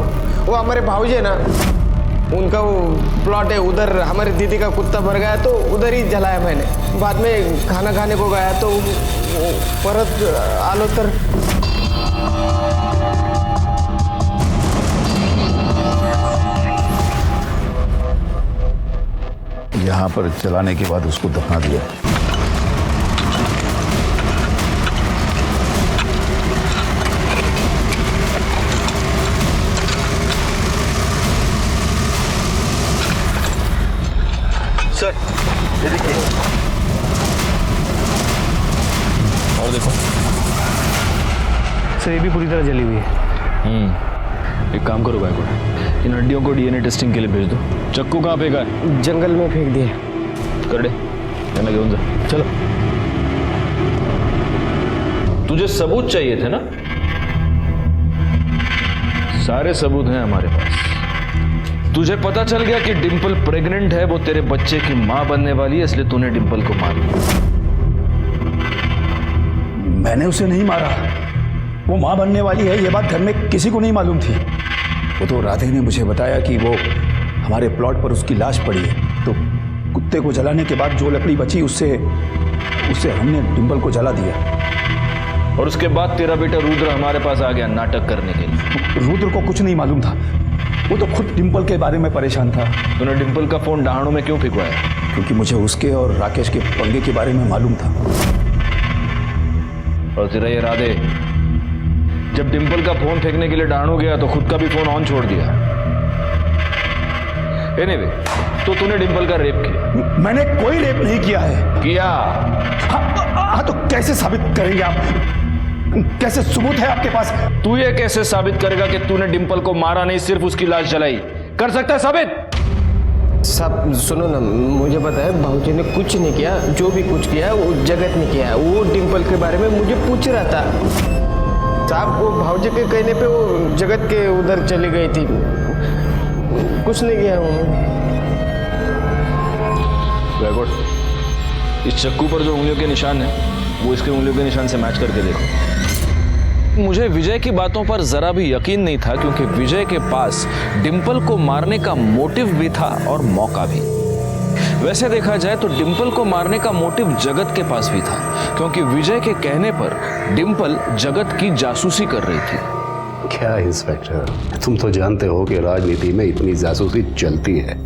वो हमारे भाऊजी है ना, उनका वो प्लॉट है उधर. हमारी दीदी का कुत्ता मर गया तो उधर ही जलाया मैंने. बाद में खाना खाने को गया तो परत आलो तर यहाँ पर चलाने के बाद उसको दफना दिया. सर ये देखिए. और देखो. सर ये भी पूरी तरह जली हुई है. एक काम करो गायकवाड़, इन हड्डियों को डीएनए टेस्टिंग के लिए भेज दो. चक्कू कहाँ फेंका है? जंगल में फेंक दिए. करडे याना घेऊन जा. चलो. तुझे सबूत चाहिए थे ना? सारे सबूत हैं हमारे पास. तुझे पता चल गया कि डिम्पल प्रेग्नेंट है, वो तेरे बच्चे की मां बनने वाली है, इसलिए तूने डिम्पल को मार दिया. मैंने उसे नहीं मारा. वो मां बनने वाली है ये बात घर में किसी को नहीं मालूम थी. वो तो राधे ने मुझे बताया कि वो हमारे प्लॉट पर उसकी लाश पड़ी है, तो कुत्ते को जलाने के बाद जो लकड़ी बची उससे हमने डिम्पल को जला दिया. और उसके बाद तेरा बेटा रुद्र हमारे पास आ गया नाटक करने के लिए. रुद्र को कुछ नहीं मालूम था. वो तो खुद डिम्पल के बारे में परेशान था। तूने डिम्पल का फोन डहाणों में क्यों फिकवाया? क्योंकि मुझे उसके और राकेश के पंगे के बारे में मालूम था। और तेरा ये राधे जब डिम्पल का फोन फेंकने के लिए डहाणू गया तो खुद का भी फोन ऑन छोड़ दिया। एनीवे, तो तूने डिम्पल का रेप किया? मैंने कोई रेप नहीं किया है। किया? हाँ, तो कैसे साबित करेंगे आप? कैसे सबूत है आपके पास? तू ये कैसे साबित करेगा कि तूने डिम्पल को मारा नहीं, सिर्फ उसकी लाश जलाई? कर सकता है साबित? साहब सुनो ना, मुझे पता है भाऊजी ने कुछ नहीं किया, जो भी कुछ किया वो जगत ने किया। वो डिम्पल के बारे में मुझे पूछ रहा था साहब, वो भाऊजी के कहने पे वो जगत के उधर चली गई थी, कुछ नहीं किया उन्होंने। इस चक्कू पर जो उंगलियों के निशान है वो इसके उंगलियों के निशान से मैच करके देखो। मुझे विजय की बातों पर जरा भी यकीन नहीं था, क्योंकि विजय के पास डिम्पल को मारने का मोटिव भी था और मौका भी। वैसे देखा जाए तो डिम्पल को मारने का मोटिव जगत के पास भी था, क्योंकि विजय के कहने पर डिम्पल जगत की जासूसी कर रही थी। क्या इंस्पेक्टर, तुम तो जानते हो कि राजनीति में इतनी जासूसी चलती है।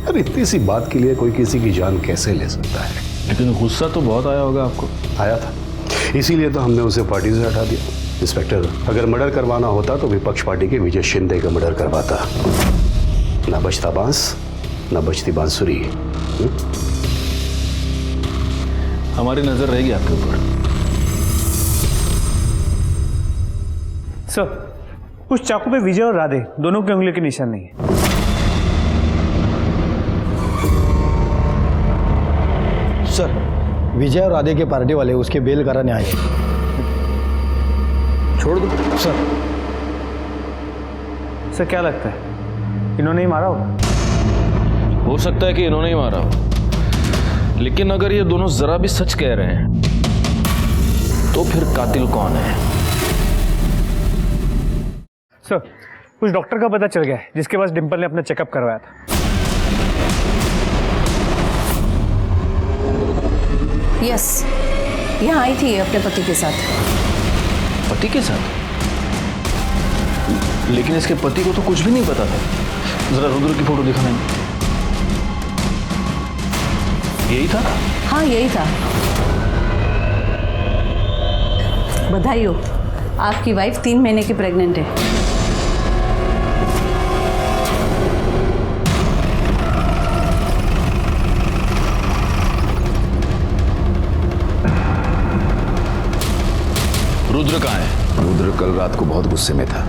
अरे इतनी सी बात के लिए कोई किसी की जान कैसे ले सकता है? लेकिन गुस्सा तो बहुत आया होगा आपको। आया था, इसीलिए तो हमने उसे पार्टी से हटा दिया। इंस्पेक्टर, अगर मर्डर करवाना होता तो विपक्ष पार्टी के विजय शिंदे का मर्डर करवाता। ना बचता बांस, ना बचती बांसुरी। हमारी नजर रहेगी आपके ऊपर। सर, उस चाकू पे विजय और राधे दोनों के उंगली के निशान नहीं है। सर, विजय और राधे के पार्टी वाले उसके बेल कराने आए। छोड़ दो सर। सर क्या लगता है इन्होंने ही मारा होगा? हो सकता है कि इन्होंने ही मारा हो, लेकिन अगर ये दोनों जरा भी सच कह रहे हैं तो फिर कातिल कौन है? सर, कुछ डॉक्टर का पता चल गया है जिसके पास डिम्पल ने अपना चेकअप करवाया था। यस, यहाँ आई थी अपने पति के साथ। पति के साथ? लेकिन इसके पति को तो कुछ भी नहीं पता था। जरा रुद्र की फोटो दिखाना। यही था? हाँ यही था। बधाई हो, आपकी वाइफ 3 महीने की प्रेग्नेंट है। रुद्र कहाँ है? रुद्र कल रात को बहुत गुस्से में था।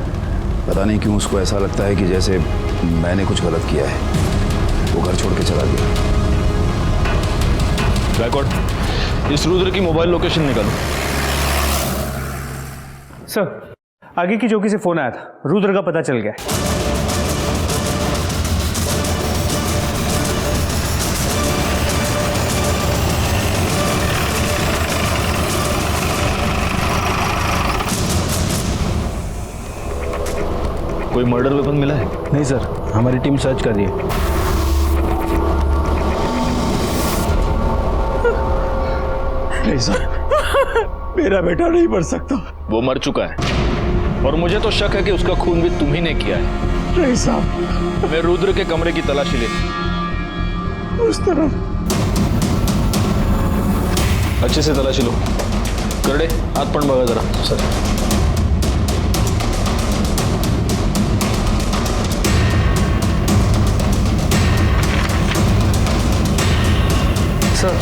पता नहीं क्यों उसको ऐसा लगता है कि जैसे मैंने कुछ गलत किया है। वो घर छोड़ के चला गया। बैकवर्ड, इस रुद्र की मोबाइल लोकेशन निकालो। सर, आगे की चौकी से फोन आया था, रुद्र का पता चल गया। कोई मर्डर वेपन मिला है? नहीं सर, हमारी टीम सर्च कर रही है। नहीं सर, मेरा बेटा नहीं मर सकता। वो मर चुका है और मुझे तो शक है कि उसका खून भी तुम ही ने किया है। नहीं साहब, मैं रुद्र के कमरे की तलाशी ले। उस तरफ अच्छे से तलाशी लो। करडे, हाथ पण बघा जरा। Sir, sir,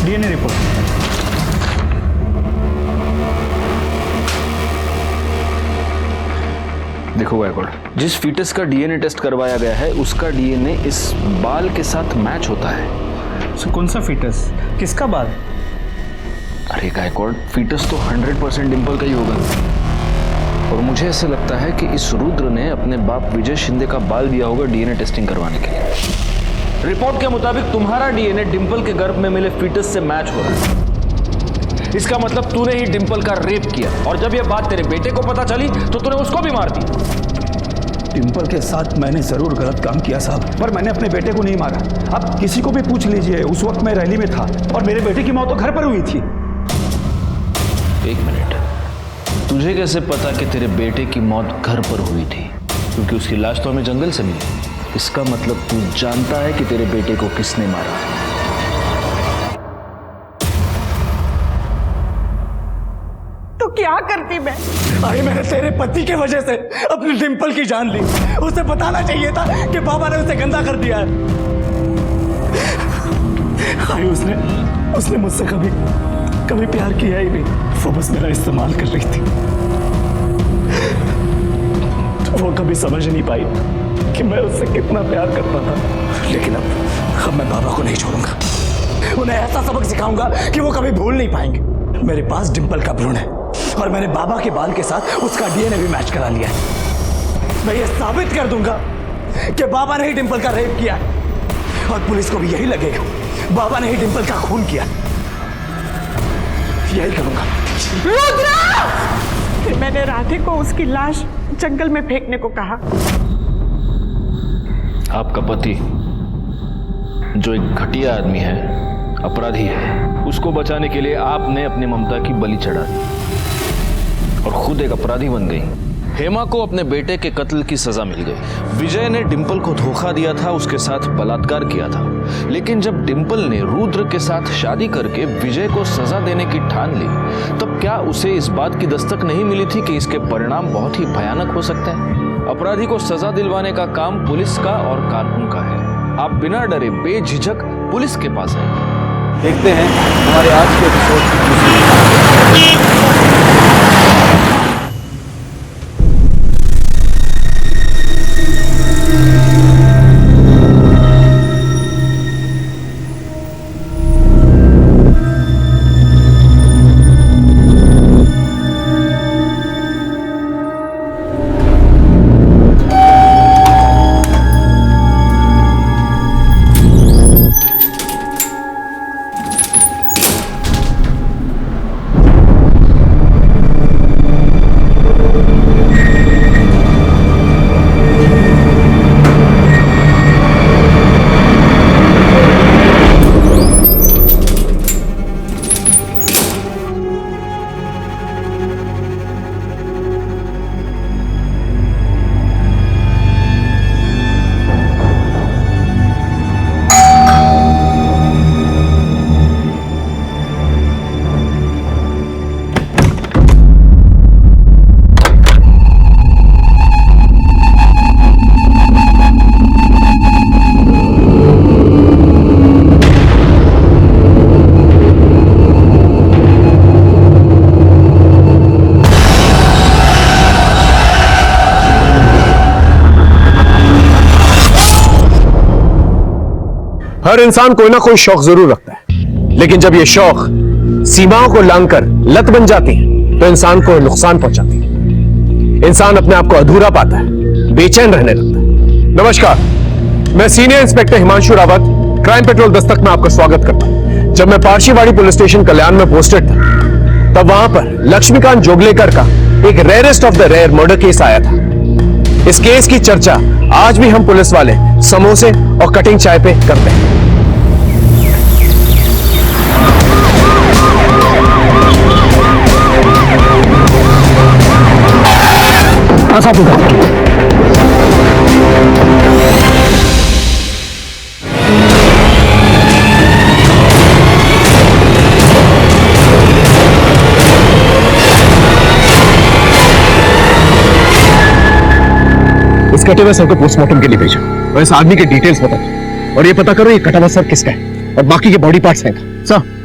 DNA report. देखो गायकवाड़, जिस फीटस का डीएनए टेस्ट करवाया गया है उसका डीएनए इस बाल के साथ मैच होता है। सर, कौन सा फीटस? किसका बाल? अरे गायकवाड़, फीटस तो 100% डिम्पल का ही होगा। और मुझे ऐसे लगता है कि इस रुद्र ने अपने बाप विजय शिंदे का बाल दिया होगा डीएनए टेस्टिंग करवाने के लिए। रिपोर्ट के मुताबिक तुम्हारा डीएनए डिम्पल के गर्भ में मिले फीटस से मैच हो रहा है। इसका मतलब तूने ही डिम्पल का रेप किया, और जब यह बात तेरे बेटे को पता चली तो तूने उसको भी मार दिया। डिम्पल के साथ मैंने जरूर गलत काम किया साहब, पर मैंने अपने बेटे को नहीं मारा। अब किसी को भी पूछ लीजिए, उस वक्त मैं रैली में था और मेरे बेटे की मौत तो घर पर हुई थी। एक मिनट, तुझे कैसे पता कि तेरे बेटे की मौत घर पर हुई थी? क्योंकि उसकी लाश तो हमें जंगल से मिली। इसका मतलब तू जानता है कि तेरे बेटे को किसने मारा। तो क्या करती मैं? भाई मैंने तेरे पति के वजह से अपनी डिंपल की जान ली। उसे बताना चाहिए था कि बाबा ने उसे गंदा कर दिया है। भाई उसने मुझसे कभी प्यार किया ही नहीं। वो बस मेरा इस्तेमाल कर रही थी। वो कभी समझ नहीं पाई कि मैं उससे कितना प्यार करता था। लेकिन अब मैं बाबा को नहीं छोड़ूंगा। उन्हें ऐसा सबक सिखाऊंगा कि वो कभी भूल नहीं पाएंगे। मेरे पास डिंपल का भ्रूण है और मैंने बाबा के बाल के साथ उसका डीएनए भी मैच करा लिया है। मैं ये साबित कर दूंगा कि बाबा ने ही डिंपल का रेप किया और पुलिस को भी यही लगेगा बाबा ने ही डिंपल का खून किया। यही करूंगा। फिर मैंने राधे को उसकी लाश जंगल में फेंकने को कहा। आपका पति जो एक घटिया आदमी है, अपराधी है, उसको बचाने के लिए आपने अपनी ममता की बलि चढ़ा दी और खुद एक अपराधी बन गई। हेमा को अपने बेटे के कत्ल की सजा मिल गई। विजय ने डिंपल को धोखा दिया था, उसके साथ बलात्कार किया था। लेकिन जब डिंपल ने रुद्र के साथ शादी करके विजय को सजा देने की ठान ली, तब क्या उसे इस बात की दस्तक नहीं मिली थी कि इसके परिणाम बहुत ही भयानक हो सकते हैं? अपराधी को सजा दिलवाने का काम पुलिस का और कानून का है। आप बिना डरे बेझिझक पुलिस के पास आइए। देखते हैं हमारे आज के एपिसोड की हर इंसान कोई ना कोई शौक जरूर रखता है, लेकिन जब ये शौक सीमाओं को लांघकर लत बन जाती है तो इंसान को नुकसान पहुंचाती है। इंसान अपने आप को अधूरा पाता है, बेचैन रहने लगता है। नमस्कार, मैं senior inspector Himanshu Rawat, crime petrol Dastak में आपका स्वागत करता हूं। जब मैं पारशीवाड़ी पुलिस स्टेशन कल्याण में पोस्टेड था, तब वहां पर लक्ष्मीकांत जोगलेकर का एक rarest of the rare murder case आया था। इस केस की चर्चा आज भी हम पुलिस वाले समोसे और कटिंग चाय पे करते हैं। इस कटे हुए सर को पोस्टमार्टम के लिए भेजा और इस आदमी के डिटेल्स बता दो और ये पता करो ये कटा हुआ सर किसका है और बाकी के बॉडी पार्ट्स हैं सर।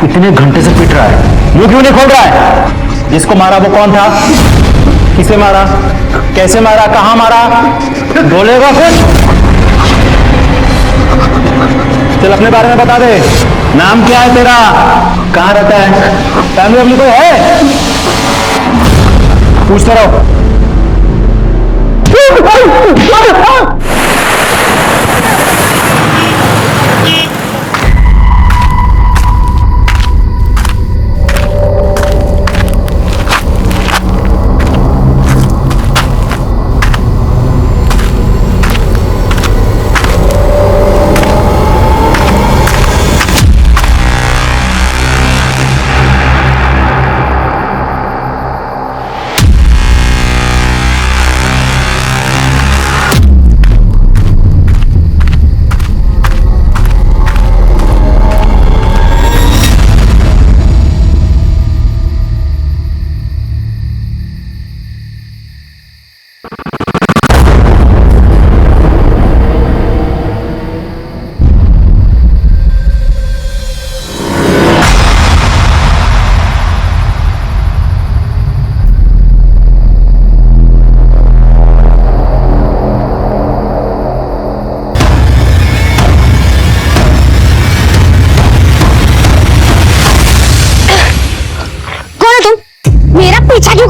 इतने घंटे से पिट रहा है, मुंह क्यों नहीं खोल रहा है? जिसको मारा वो कौन था? किसे मारा? कैसे मारा? कहां मारा? बोलेगा कुछ? चल अपने बारे में बता दे। नाम क्या है तेरा? कहां रहता है? फैमिली अपनी कोई है? पूछते रहो।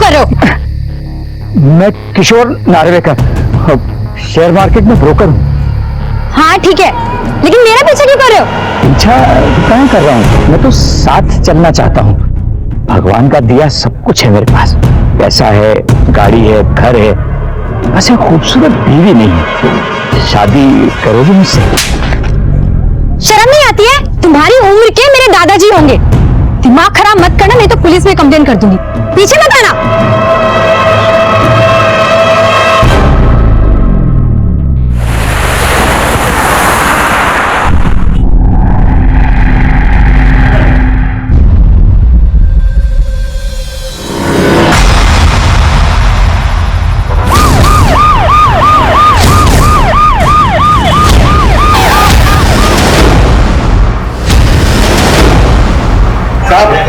कर रहे हो? मैं किशोर नार्वेकर, शेयर मार्केट में ब्रोकर हूँ। हाँ ठीक है, लेकिन मेरा पीछे क्यों कर रहे हो? पीछा क्या कर रहा हूँ, मैं तो साथ चलना चाहता हूँ। भगवान का दिया सब कुछ है मेरे पास, पैसा है, गाड़ी है, घर है, बस एक खूबसूरत बीवी नहीं है। शादी करोगी मुझसे? शर्म नहीं आती है? तुम्हारी उम्र के मेरे दादाजी होंगे। दिमाग खराब मत करना, नहीं तो पुलिस में कंप्लेन कर दूंगी। पीछे मत आना।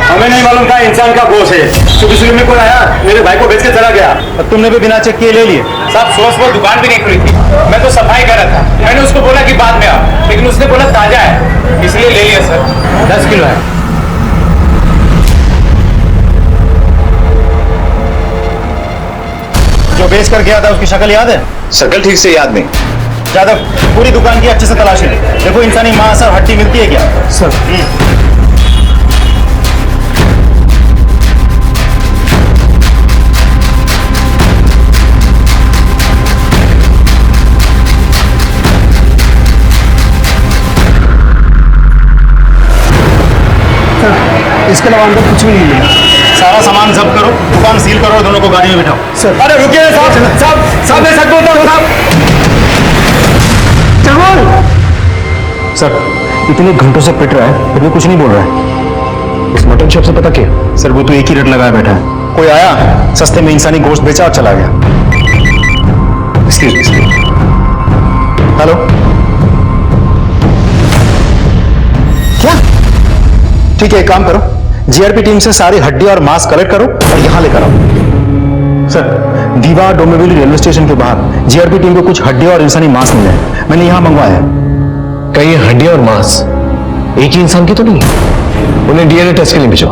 हमें नहीं मालूम था इंसान का बोझ है। सुबह में कोई आया, मेरे भाई को बेच के चला गया और तुमने भी बिना चेक किए ले लिए। साहब सुबह दुकान भी नहीं खुली थी, मैं तो सफाई कर रहा था। मैंने उसको बोला कि बाद में आओ, लेकिन उसने बोला ताजा है, इसलिए ले लिया सर। 10 किलो है। जो बेच कर गया था उसकी शक्ल याद है? शक्ल ठीक से याद नहीं। जादव, पूरी दुकान की अच्छे से तलाशी ले। देखो इंसानी मांस और हड्डी मिलती है क्या? सर इसके अलावा अंदर कुछ भी नहीं मिला। सारा सामान जब्त करो, दुकान सील करो और दोनों को गाड़ी में बिठाओ। सर अरे रुकिए साहब, साहब मैं सच बोलता हूँ साहब। सर इतने घंटों से पिट रहा है, फिर भी कुछ नहीं बोल रहा है। इस मटन शॉप से पता क्या? सर वो तो एक ही रेट लगाया बैठा है। कोई आया, सस्ते में इंसानी गोश्त बेचा और चला गया। हेलो, क्या? ठीक है, एक काम करो, जीआरपी टीम से सारी हड्डी और मांस कलेक्ट करो और यहां लेकर आओ। सर दीवा डोंबिवली रेलवे स्टेशन के बाहर जीआरपी टीम को कुछ हड्डी और इंसानी मांस मिले, मैंने यहां मंगवाया है। कहीं हड्डी और मांस एक ही इंसान की तो नहीं? उन्हें डीएनए टेस्ट के लिए भेजो।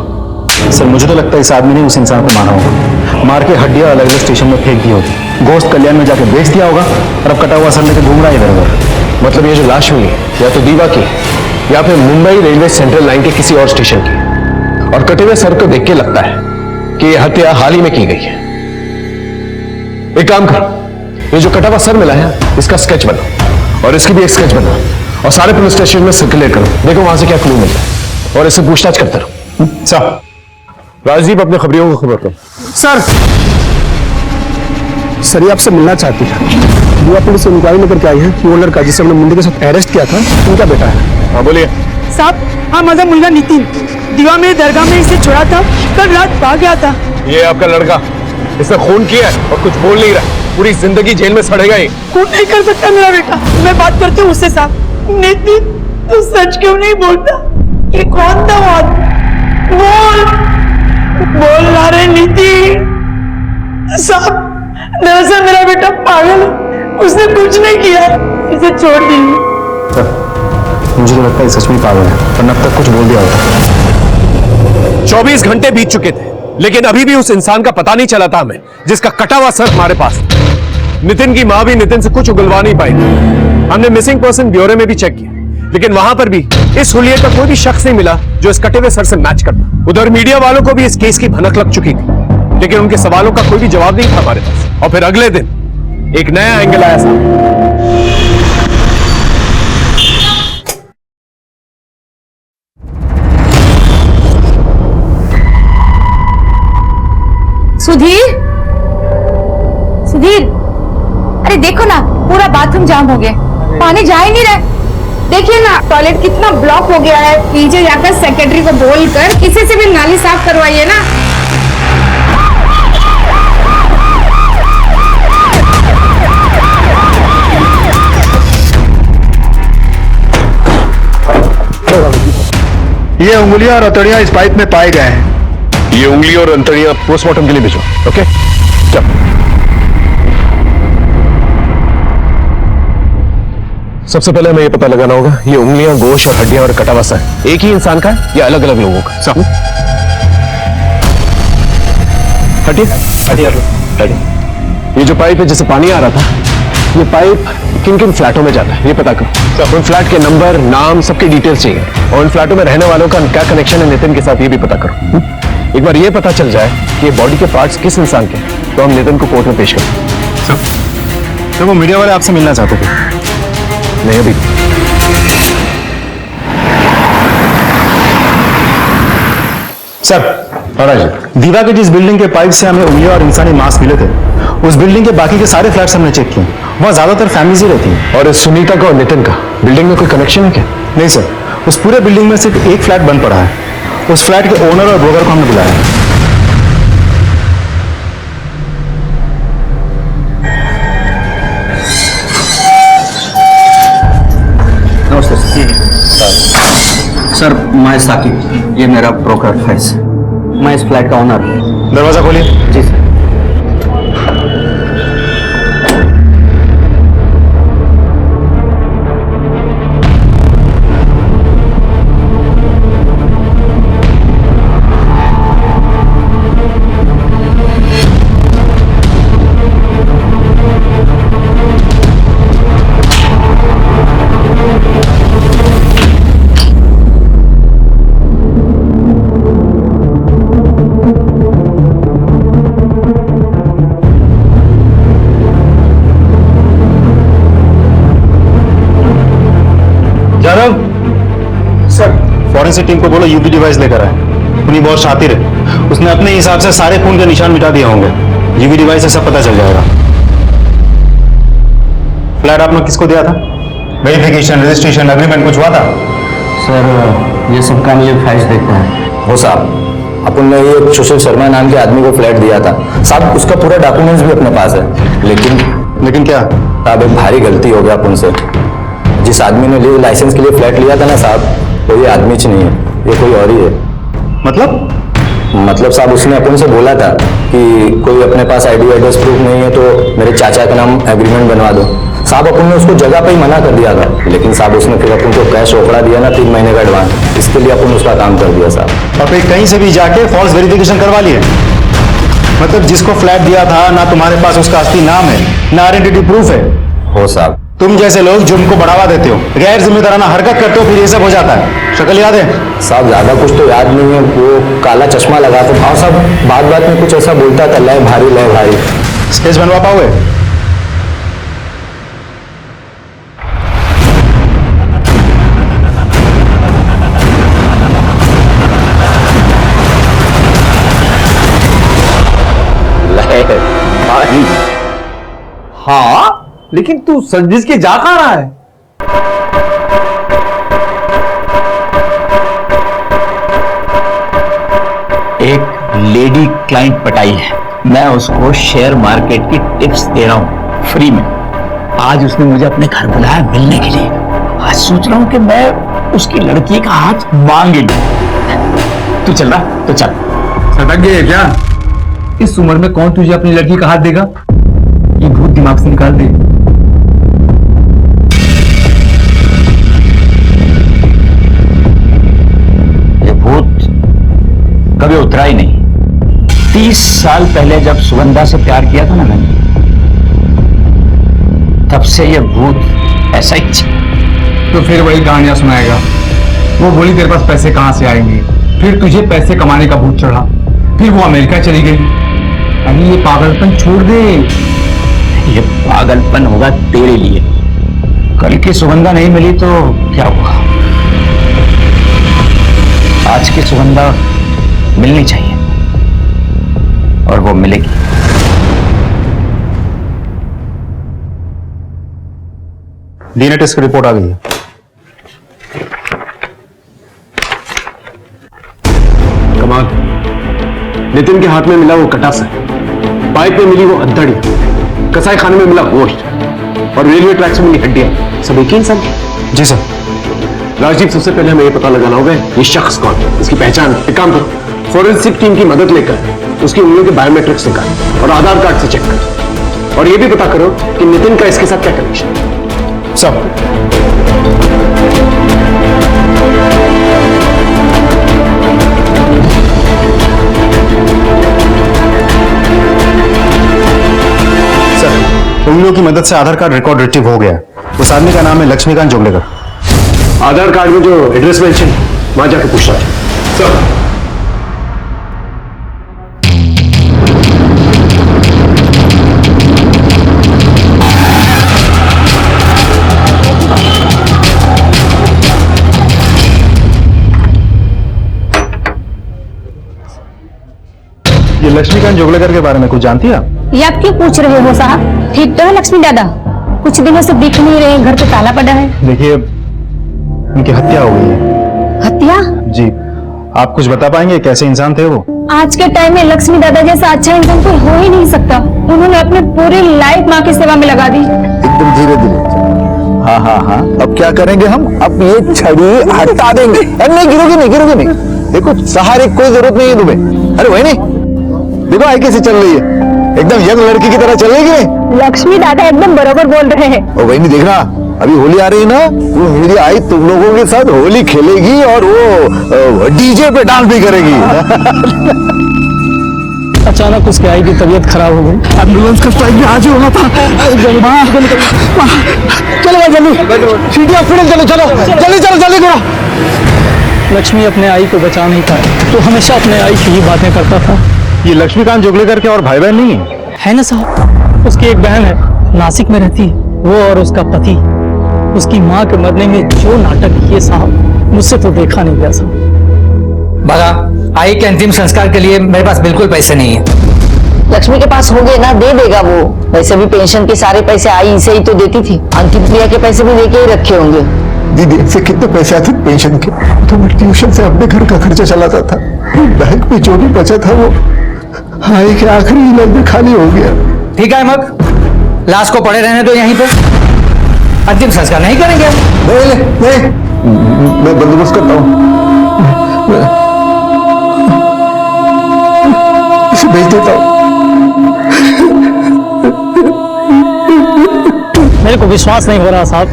सर मुझे तो लगता है इस आदमी ने उस इंसान को मारा होगा, मार के हड्डियां अलग अलग स्टेशन में फेंक दी होगी, गोश्त कल्याण में जाके बेच दिया होगा और अब कटा हुआ सर लेकर घूम रहा है इधर उधर। मतलब ये जो लाश मिली या तो दीवा की या फिर मुंबई रेलवे सेंट्रल लाइन के किसी और स्टेशन की, और कटे हुए सर को देख के लगता है कि यह हत्या हाल ही में की गई है। एक काम करो, ये जो कटा हुआ सर मिला है इसका स्केच बनाओ और इसकी भी एक स्केच बनाओ और सारे पुलिस स्टेशन में सर्कुलेट करो, देखो वहां से क्या क्लू मिलता है और इससे पूछताछ करते रहो। सर राजदीप अपने खबरियों को खबर करो। सर ये आपसे मिलना चाहती है। युवा पुलिस से इंक्वायरी लेकर के आई है कि वो लड़का जिसे हमने मुंडे के साथ अरेस्ट किया था उनका बेटा है। हाँ बोलिए। साहब हाँ, माझा मुलगा नितिन दिवा में दरगाह में इसे छोड़ा था, कल रात भाग गया था। ये आपका लड़का, इसने खून किया है और कुछ बोल नहीं रहा, पूरी जिंदगी जेल में सड़ेगा ये। खून नहीं कर सकता मेरा बेटा, मैं बात करती हूँ उससे। साहब नितिन तू सच क्यों नहीं बोलता? ये कौन था वो आदमी? बोल ना रे नितिन। साहब दरअसल मेरा बेटा पागल है, उसने कुछ नहीं किया, इसे छोड़ दीजिए। मुझे तो लगता है सच में पागल है, वरना अब तक कुछ बोल दिया होता। 24 घंटे बीत चुके थे लेकिन अभी भी उस इंसान का पता नहीं चला था हमें, जिसका कटा हुआ सर हमारे पास। नितिन की मां भी नितिन से कुछ उगलवा नहीं पाई। हमने मिसिंग पर्सन ब्यूरो में भी चेक किया, लेकिन वहां पर भी इस हुलिये का कोई भी शख्स नहीं मिला जो इस कटे हुए सर से मैच करता। उधर मीडिया वालों को भी इस केस की भनक लग चुकी थी, लेकिन उनके सवालों का कोई भी जवाब नहीं था हमारे पास। और फिर अगले दिन एक नया एंगल आया सामने। सुधीर, सुधीर, अरे देखो ना पूरा बाथरूम जाम हो गया, पानी जा ही नहीं रहा। देखिए ना टॉयलेट कितना ब्लॉक हो गया है। नीचे जाकर सेक्रेटरी को बोलकर किसी से भी नाली साफ करवाइए ना। ये उंगलियां और हथौड़ियां इस पाइप में पाए गए हैं। ये उंगली और अंतड़ियां पोस्टमार्टम के लिए भेजो। ओके चल। सबसे पहले हमें ये पता लगाना होगा ये उंगलियां, गोश्त और हड्डियां और कटा हुआ सर एक ही इंसान का है या अलग अलग लोगों का? हटिए हटिए हटिए। ये जो पाइप है जिससे पानी आ रहा था, ये पाइप किन किन फ्लैटों में जाता है ये पता करो। उन फ्लैट के नंबर, नाम, सबकी डिटेल्स चाहिए और उन फ्लैटों में रहने वालों का क्या कनेक्शन है नितिन के साथ ये भी पता करो। एक बार ये पता चल जाए कि ये बॉडी के पार्ट्स किस इंसान के, तो हम नितिन को कोर्ट में पेश करें। सर वो मीडिया वाले आपसे मिलना चाहते थे। नहीं अभी। सर दीवा के जिस बिल्डिंग के पाइप से हमें उंगलियां और इंसानी मांस मिले थे, उस बिल्डिंग के बाकी के सारे फ्लैट्स हमने चेक किए। वहाँ ज्यादातर फैमिलीज ही रहती हैं। और इस सुनीता का और नितिन का बिल्डिंग में कोई कनेक्शन है क्या? नहीं सर, उस पूरे बिल्डिंग में सिर्फ एक फ्लैट बंद पड़ा है। उस फ्लैट के ओनर और ब्रोकर को हमने बुलाया है। नमस्ते सर, मैं साकिब, ये मेरा ब्रोकर फैज, मैं इस फ्लैट का ओनर हूँ। दरवाजा खोलिए। जी सर। सर फॉरेंसिक टीम को बोलो यूपी डिवाइस लेकर आए। उन्हीं बहुत शातिर है, उसने अपने हिसाब से सारे खून के निशान मिटा दिए होंगे। यूपी डिवाइस से सब पता चल जाएगा। फ्लैट आपने किसको दिया था? वेरिफिकेशन, रजिस्ट्रेशन, एग्रीमेंट कुछ हुआ था? सर ये सब काम ये फैज देखता है। हो साहब, अपन ने ये सुशील शर्मा नाम के आदमी को फ्लैट दिया था साहब, उसका पूरा डॉक्यूमेंट्स भी अपने पास है। लेकिन क्या साहब, एक भारी गलती हो गया अपन से। जिस आदमी ने लाइसेंस के लिए फ्लैट लिया था ना साहब, वो ये आदमी च नहीं है, ये कोई और ही है। मतलब साहब, उसने अपन से बोला था कि कोई अपने पास आईडी एड्रेस प्रूफ नहीं है तो मेरे चाचा का नाम एग्रीमेंट बनवा दो। साहब अपन ने उसको जगह पे ही मना कर दिया था, लेकिन साहब उसने फिर अपन को कैश रोकड़ा दिया ना 3 महीने का एडवांस, इसके लिए अपन उसका काम कर दिया साहब। और फिर कहीं से भी जाके फॉल्स वेरिफिकेशन करवा लिए। मतलब जिसको फ्लैट दिया था ना तुम्हारे पास उसका असली नाम है, ना आइडेंटिटी प्रूफ है। हो साहब, तुम जैसे लोग जुर्म को बढ़ावा देते हो, गैर जिम्मेदाराना हरकत करते हो, फिर ये सब हो जाता है। शक्ल याद है? साहब ज्यादा कुछ तो याद नहीं है, वो काला चश्मा लगा था। हाँ साहब, बात में कुछ ऐसा बोलता था, लय भारी। स्केच बनवा पाओगे? हाँ, लेकिन तू संजिश के जा कहाँ रहा है? एक लेडी क्लाइंट पटाई है, मैं उसको शेयर मार्केट की टिप्स दे रहा हूँ फ्री में। आज उसने मुझे अपने घर बुलाया मिलने के लिए। आज सोच रहा हूँ कि मैं उसकी लड़की का हाथ मांग लूं। तू चल रहा तो चल। सटक गए क्या? इस उम्र में कौन तुझे अपनी लड़की का हाथ देगा? ये भूत दिमाग से निकाल दे। ये भूत कभी उतरा ही नहीं। 30 साल पहले जब सुगंधा से प्यार किया था ना मैंने, तब से ये भूत ऐसा ही। तो फिर वही कहानियां सुनाएगा। वो बोली तेरे पास पैसे कहां से आएंगे, फिर तुझे पैसे कमाने का भूत चढ़ा, फिर वो अमेरिका चली गई। अरे ये पागलपन छोड़ दे। ये पागलपन होगा तेरे लिए। कल की सुगंधा नहीं मिली तो क्या हुआ? आज की सुगंधा मिलनी चाहिए और वो मिलेगी। डीएनए टेस्ट की रिपोर्ट आ गई है। कमाल, नितिन के हाथ में मिला वो कटासा, पाइप में मिली वो अद्धड़ी, कसाई खाने में मिला गोश्त और रेलवे ट्रैक से मिली हड्डियां, सब एक ही इंसान। जी सर। राजीव, सबसे पहले हमें ये पता लगाना होगा ये शख्स कौन है, इसकी पहचान। एक काम करो, फोरेंसिक टीम की मदद लेकर उसकी उंगलियों के बायोमेट्रिक्स निकाल और आधार कार्ड से चेक कर, और ये भी पता करो कि नितिन का इसके साथ क्या कनेक्शन है। सब वीडियो की मदद से आधार कार्ड रिकॉर्ड रिट्रीव हो गया है। उस आदमी का नाम है लक्ष्मीकांत जोगलेकर। आधार कार्ड में जो एड्रेस मेंशन वहां जाके पूछना है सर। ये लक्ष्मीकांत जोगलेकर के बारे में कुछ जानती है आप? ये आप क्यों पूछ रहे हो साहब? ठीक तो है लक्ष्मी दादा, कुछ दिनों से दिख नहीं रहे, घर पे ताला पड़ा है। देखिए, उनकी हत्या हो गई है। हत्या? जी, आप कुछ बता पाएंगे कैसे इंसान थे वो? आज के टाइम में लक्ष्मी दादा जैसा अच्छा इंसान कोई हो ही नहीं सकता। उन्होंने अपनी पूरी लाइफ माँ की सेवा में लगा दी। एकदम धीरे धीरे। हाँ हाँ हाँ, अब क्या करेंगे हम? अब ये छड़ी हटा देंगे। अरे नहीं गिरोगी नहीं, गिरोगी नहीं। देखो सहारे की कोई जरूरत नहीं है तुम्हें। अरे वही नहीं, देखो आई कैसे चल रही है, एकदम यंग लड़की की तरह चल रही है। लक्ष्मी दादा एकदम बराबर बोल रहे हैं। और वही नहीं, देखना अभी होली आ रही है ना, वो मेरी आई तुम लोगों के साथ होली खेलेगी और वो डीजे पे डांस भी करेगी। अचानक उसकी आई की तबीयत खराब हो गई। एम्बुलेंस का स्ट्राइक भी आज ही होना था। चलो जल्दी सिटी हॉस्पिटल चलो, चलो जल्दी चलो, जल्दी करो। लक्ष्मी अपने आई को बचा नहीं पाई तो हमेशा अपने आई की ही बातें करता था। ये लक्ष्मीकांत जोगलेकर के और भाई बहन नहीं है? ना साहब, उसकी एक बहन है, नासिक में रहती है। वो और उसका पति, उसकी माँ के मरने में जो नाटक किए साहब, मुझसे तो देखा नहीं गया साहब। बघा, आई के अंतिम संस्कार के लिए मेरे पास बिल्कुल पैसे नहीं है। लक्ष्मी के पास हो गए ना, दे देगा वो। वैसे भी पेंशन के सारे पैसे आई इसे ही तो देती थी, अंतिम क्रिया के पैसे भी लेके ही रखे होंगे। दीदी से कितने पैसे आते पेंशन के? तो मैं ट्यूशन से अपने घर का खर्चा चलाता था। बैंक में जो भी बचा था वो आई के आखिरी इलाज में खाली हो गया। ठीक है मग, लाश को पड़े रहने दो यहीं पे, अंतिम संस्कार नहीं करेंगे। नहीं, मैं बंदोबस्त करता हूँ, इसे भेज देता हूँ। मेरे को विश्वास नहीं हो रहा साहब,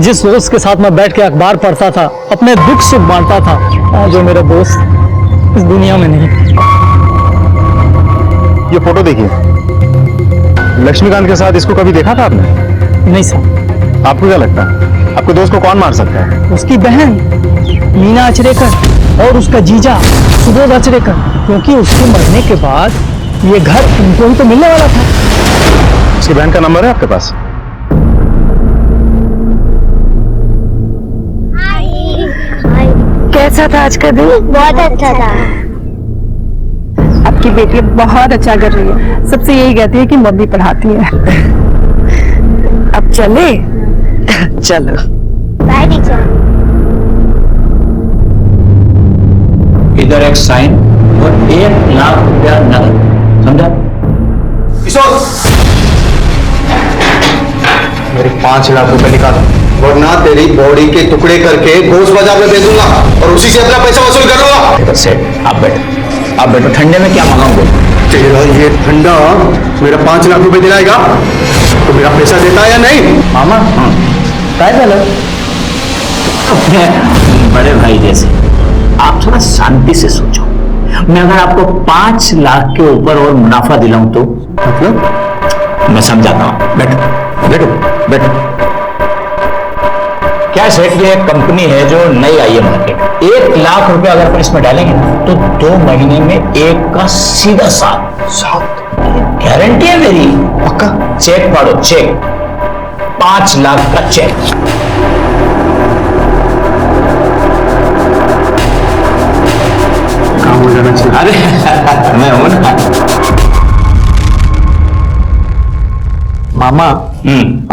जिस दोस्त के साथ मैं बैठ के अखबार पढ़ता था, अपने दुख सुख बांटता था, आज जो मेरा दोस्त इस दुनिया में नहीं। ये फोटो देखिए, लक्ष्मीकांत के साथ इसको कभी देखा था आपने? नहीं सर। आपको क्या लगता है आपके दोस्त को कौन मार सकता है? उसकी बहन मीना अचरेकर और उसका जीजा सुबोध अचरेकर, क्योंकि उसके मरने के बाद ये घर उनको ही तो मिलने वाला था। उसकी बहन का नंबर है आपके पास? कैसा था आज का दिन? बहुत अच्छा था। आपकी बेटी बहुत अच्छा कर रही है, सबसे यही कहती है कि मम्मी पढ़ाती है। अब चले? चलो। Bye teacher. इधर एक साइन और 1 लाख रुपया नगद, समझा? मेरे 5 लाख रुपए निकालो, वरना तेरी बॉडी के टुकड़े करके घोष बाजार में बेच दूंगा और उसी से अपना पैसा वसूल कर लूंगा। सेठ आप बैठो, ठंडे में क्या मांगोगे? तेरा ये ठंडा मेरा 5 लाख रुपए दिलाएगा तो मेरा पैसा देता है या नहीं? मामा काय झालं? अपने बड़े भाई जैसे आप थोड़ा शांति से सोचो। मैं अगर आपको 5 लाख के ऊपर और मुनाफा दिलाऊं तो? मतलब मैं समझाता हूं, बैठो। क्या सेठ, ये एक कंपनी है जो नई आई है मार्केट। 1 लाख रुपए अगर अपन इसमें डालेंगे तो 2 महीने में 1 का सीधा 7 गारंटी है मेरी। पक्का? चेक पाड़ो, चेक 5 लाख का चेक। काम हो जाना चाहिए। अरे मैं हूं ना मामा।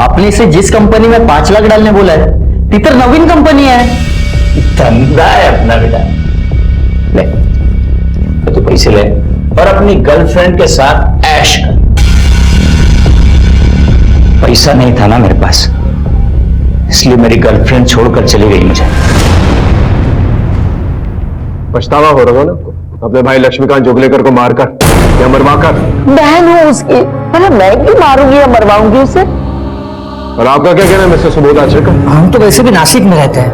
आपने इसे जिस कंपनी में 5 लाख डालने बोला है, ती तर नवीन कंपनी है। धंधा है अपना बेटा। ले तो तू पैसे ले और अपनी गर्लफ्रेंड के साथ ऐश कर। पैसा नहीं था ना मेरे पास, इसलिए मेरी गर्लफ्रेंड छोड़कर चली गई मुझे। पछतावा हो रहा हो ना अपने भाई लक्ष्मीकांत जोगलेकर को मारकर या मरवाकर? बहन हो उसकी, अरे मैं क्यों मारूंगी या मरवाऊंगी उसे? और आपका क्या कहना है मिस्टर सुबोध आचरेकर? हम तो वैसे भी नासिक में रहते हैं,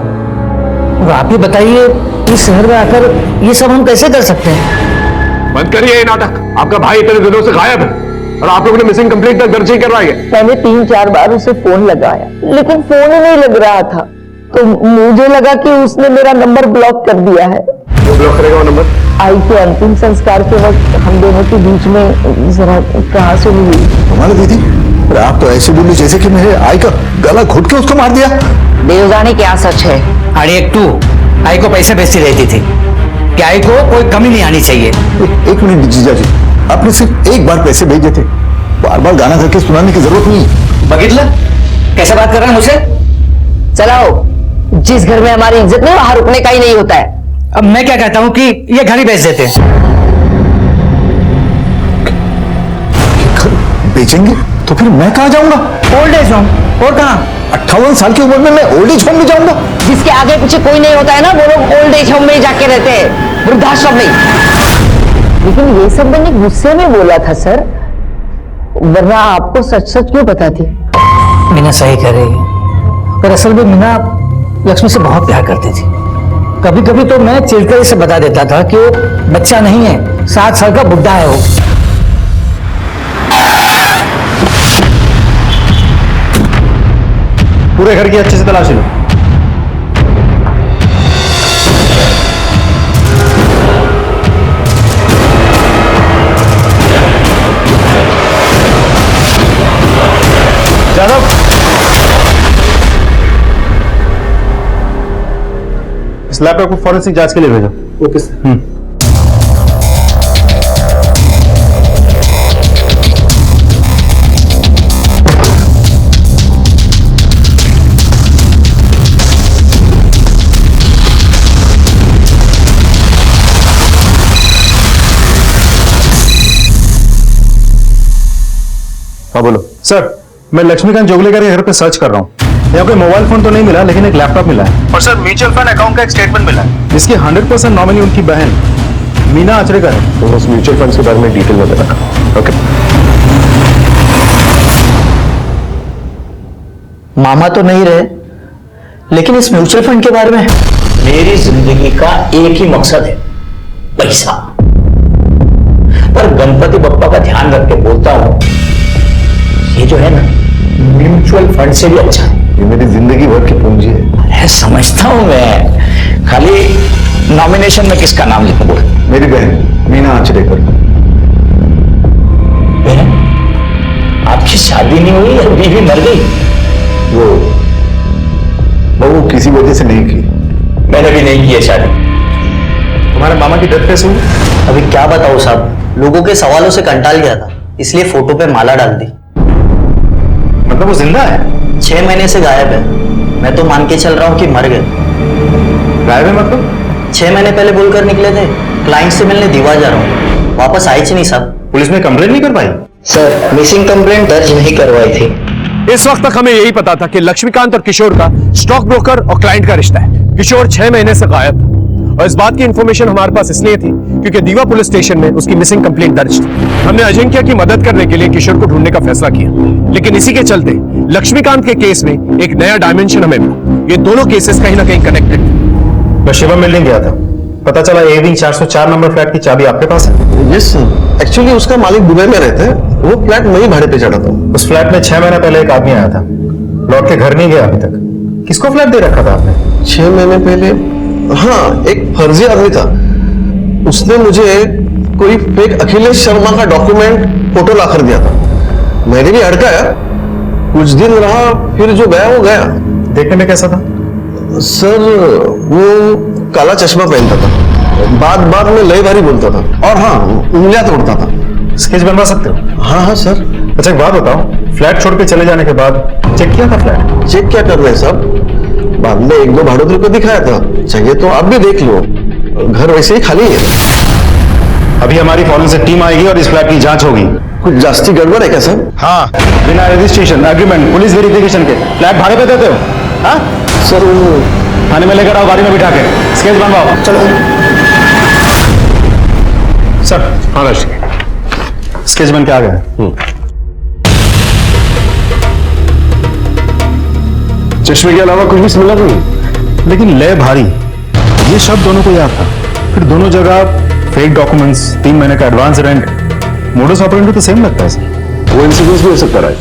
और आप ही बताइए इस शहर में आकर ये सब हम कैसे कर सकते हैं? बंद करिए ये नाटक। आपका भाई इतने दिनों से गायब है, और आप लोगों ने मिसिंग कंप्लेंट तक दर्ज नहीं करवाई है। मैंने 3-4 बार उसे फोन लगाया, लेकिन फोन ही नहीं लग रहा था, तो मुझे लगा कि उसने मेरा नंबर ब्लॉक कर दिया है। वो ब्लॉक करेगा वो नंबर? आई के अंतिम संस्कार के वक्त हम दोनों के बीच में जरा कहाँ से हुई। हमारी दीदी, आप तो ऐसे बोली जैसे कि मेरे आई का गला घुट के उसको मार दिया। देव जाने क्या सच है। अरे एक तू आई को पैसे भेजती रहती थी कि आई को कोई कमी नहीं आनी चाहिए। एक मिनट जीजा जी, आपने सिर्फ एक बार पैसे भेजे थे, बार बार गाना करके सुनाने की जरूरत नहीं। बगितला कैसे बात कर रहा है मुझसे? चलाओ, जिस घर में हमारी इज्जत नहीं वहां रुकने का ही नहीं होता है। अब मैं क्या कहता हूँ कि ये घर ही बेच देते हैं। घर बेचेंगे तो फिर मैं कहाँ जाऊंगा? Old age home. और कहाँ? 58 साल की उम्र में मैं ओल्ड एज होम में जाऊंगा? जिसके आगे पीछे कोई नहीं होता है ना, वो लोग ओल्ड एज होम में जाके रहते हैं, वृद्धाश्रम में। लेकिन ये सब मैंने गुस्से में बोला था सर, वरना आपको सच सच क्यों बताती? मीना सही कह रही है, पर असल में मीना लक्ष्मी से बहुत प्यार करती थी। कभी कभी तो मैं चिढ़कर से बता देता था कि वो बच्चा नहीं है, 7 साल का बुढ़ा है वो। पूरे घर की अच्छे से तलाशी लो। जादव, इस लैपटॉप को फॉरेंसिक जांच के लिए भेजो। Okay sir. हाँ बोलो सर, मैं लक्ष्मीकांत जोगलेकर के घर पे सर्च कर रहा हूँ। यहाँ पे मोबाइल फोन तो नहीं मिला, लेकिन एक लैपटॉप मिला है। और सर म्यूचुअल फंड अकाउंट का एक स्टेटमेंट मिला है, जिसकी 100% नॉमिनी उनकी बहन मीना आचरेकर है। तो उस म्यूचुअल फंड के बारे में डिटेल में बताना। ओके। मामा तो नहीं रहे, लेकिन इस म्यूचुअल फंड के बारे में मेरी जिंदगी का एक ही मकसद है, पैसा। पर गणपति बप्पा का ध्यान रख के बोलता हूं, ये जो है ना म्यूचुअल फंड से भी अच्छा है। ये मेरी जिंदगी भर की पूंजी है। अरे समझता हूं मैं, खाली नॉमिनेशन में किसका नाम लिखूं बोल। मेरी बहन मीना आचरेकर। बहन, आपकी शादी नहीं हुई या बीवी मर गई? वो किसी वजह से नहीं की। मैंने भी नहीं की है शादी। तुम्हारे मामा की डेथ कैसे हुई? अभी क्या बताऊं साहब, लोगों के सवालों से कंटाल गया था, इसलिए फोटो पे माला डाल दी। मतलब वो जिंदा है? 6 महीने से गायब है। मैं तो मान के चल रहा हूँ कि मर गए। गायब है मतलब? 6 महीने पहले बोलकर निकले थे क्लाइंट से मिलने दीवा जा रहा हूँ, वापस आई नहीं साहब। पुलिस में कंप्लेंट नहीं कर पाई? सर मिसिंग कंप्लेंट दर्ज नहीं करवाई थी। इस वक्त तक हमें यही पता था कि लक्ष्मीकांत और किशोर का स्टॉक ब्रोकर और क्लाइंट का रिश्ता है। किशोर 6 महीने से गायब था, और इस बात की इंफॉर्मेशन हमारे पास इसलिए थी क्योंकि दीवा पुलिस स्टेशन में उसकी मिसिंग कंप्लेंट दर्ज थी। हमने अजिंक्य की मदद करने के लिए किशोर को ढूंढने का फैसला किया, लेकिन इसी के चलते लक्ष्मीकांत के केस में एक नया डायमेंशन हमें मिला। ये दोनों केसेस कहीं ना कहीं कनेक्टेड थे। मैं शिवम बिल्डिंग गया था, पता चला ए विंग 404 नंबर फ्लैट की चाबी आपके पास है? यस सर, एक्चुअली उसका मालिक दुबई में रहता है, वो फ्लैट मैं ही भाड़े पे चढ़ा था। उस फ्लैट में 6 महीने पहले एक आदमी आया था, लौट के घर नहीं गया अभी तक। किसको फ्लैट दे रखा था आपने? 6 महीने पहले, हाँ, एक फर्जी आदमी था। उसने मुझे कोई फेक अखिलेश शर्मा का डॉक्यूमेंट फोटो ला कर दिया था। मैंने भी अड़काया, कुछ दिन रहा, फिर जो गया वो गया। देखने में कैसा था? सर वो काला चश्मा पहनता था, बात में लय भारी बोलता था, और हाँ, उंगलियां तोड़ता था। स्केच बनवा सकते हो? हाँ सर। अच्छा एक बात बताओ, फ्लैट छोड़ के चले जाने के बाद चेक किया था फ्लैट? चेक क्या करना है साहब, बाद में 1-2 भाड़ोत्री को दिखाया था, चाहिए तो आप भी देख लो, घर वैसे ही खाली है। अभी हमारी फॉरेंसिक टीम आएगी और इस फ्लैट की जांच होगी। कुछ जास्ती गड़बड़ है क्या सर? हाँ, बिना रजिस्ट्रेशन, एग्रीमेंट, पुलिस वेरिफिकेशन के फ्लैट भाड़े पे देते हो? हाँ सर, वो थाने में लेकर आओ, गाड़ी में बिठा के स्केच बनवाओ। चलो सर। हाँ राज, स्केच बन के आ गया। चश्मे के अलावा कुछ भी सिमिलर नहीं, लेकिन लय भारी, ये शब्द दोनों को याद था। फिर दोनों जगह फेक डॉक्यूमेंट्स, 3 महीने का एडवांस रेंट, मोडस ऑपरेंडी तो सेम लगता है सर। वो इंसिडेंस भी हो सकता है राज।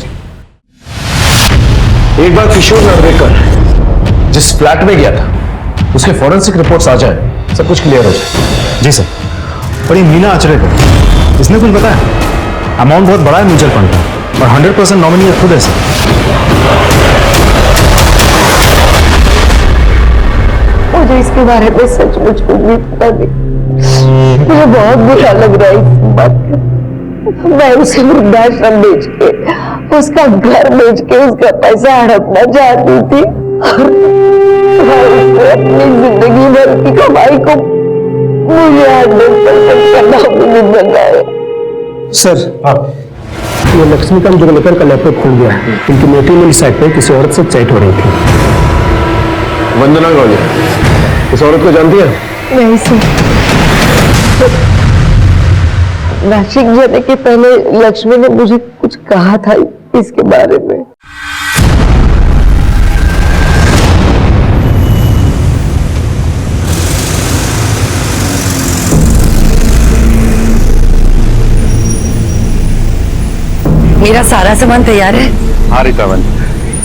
एक बार किशोर नार्वेकर जिस फ्लैट में गया था उसके फॉरेंसिक रिपोर्ट्स आ जाए, सब कुछ क्लियर हो जाए। जी सर। और ये मीना आचरेकर, इसने कुछ बताया? अमाउंट बहुत बड़ा है म्यूचुअल फंड का और 100% नॉमिनी खुद है सर। मुझे इसके बारे में सचमुच कुछ भी पता नहीं। मुझे बहुत बुरा लग रहा है इस बात का। मैं उसे वृद्धाश्रम बेच के, उसका घर बेच के उसका पैसा हड़पना चाहती थी और अपनी जिंदगी भर की कमाई को मुझे 100% का नौकरी बनाए। सर ये लक्ष्मीकांत जोगलेकर का लैपटॉप खुल गया है। इनकी मेट्रिमोनियल साइट पे किसी औरत से चैट हो रही थी। वंदना कौन है? इस औरत को जानती है? नहीं सर, नासिक जाने के पहले लक्ष्मी ने मुझे कुछ कहा था इसके बारे में। मेरा सारा सामान तैयार है। हाँ रीतावन,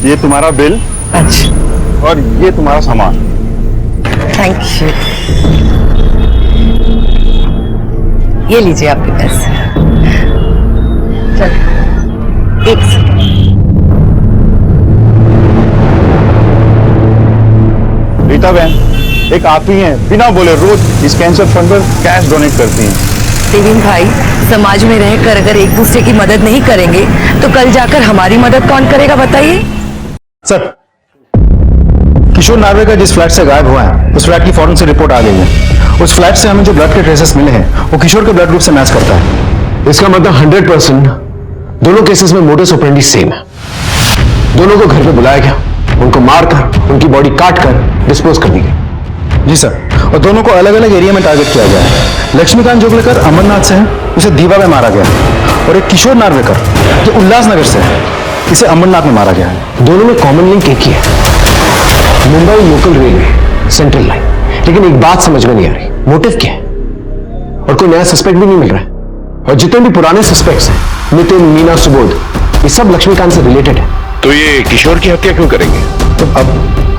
ये तुम्हारा बिल। अच्छा। और ये तुम्हारा सामान। Thank you. ये लीजिए आपके पैसे। चलो एक सेकंड। रीता बहन, एक आप ही हैं बिना बोले रोज इस कैंसर फंड पर कैश डोनेट करती हैं। देवीन भाई, समाज में रहकर अगर एक दूसरे की मदद नहीं करेंगे तो कल जाकर हमारी मदद कौन करेगा बताइए। सर, किशोर नार्वेकर जिस फ्लैट से गायब हुआ है उस फ्लैट की फॉरेंसिक रिपोर्ट आ गई है। उस फ्लैट से हमें जो ब्लड के ट्रेसेस मिले हैं वो किशोर के ब्लड ग्रुप से मैच करता है। इसका मतलब 100% दोनों केसेस में मोडस ऑपरेंडी सेम है। दोनों को घर पे बुलाया गया, उनको मारकर उनकी बॉडी काट कर डिस्पोज कर दी गई। जी सर, और दोनों को अलग अलग एरिया में टारगेट किया गया है। लक्ष्मीकांत जोगलेकर अमरनाथ से है, उसे दीवा में मारा गया है। और एक किशोर नार्वेकर जो उल्लासनगर से है, इसे अमरनाथ में मारा गया है। दोनों में कॉमन लिंक एक ही है, Mumbai local railway central line. लेकिन एक बात समझ में नहीं आ रही, मोटिव क्या है? और कोई नया सस्पेक्ट भी नहीं मिल रहा है। और जितने भी पुराने सस्पेक्ट्स हैं, नितिन, मीना, सुबोध, ये सब लक्ष्मीकांत से रिलेटेड है। तो ये किशोर की हत्या क्यों करेंगे? तो अब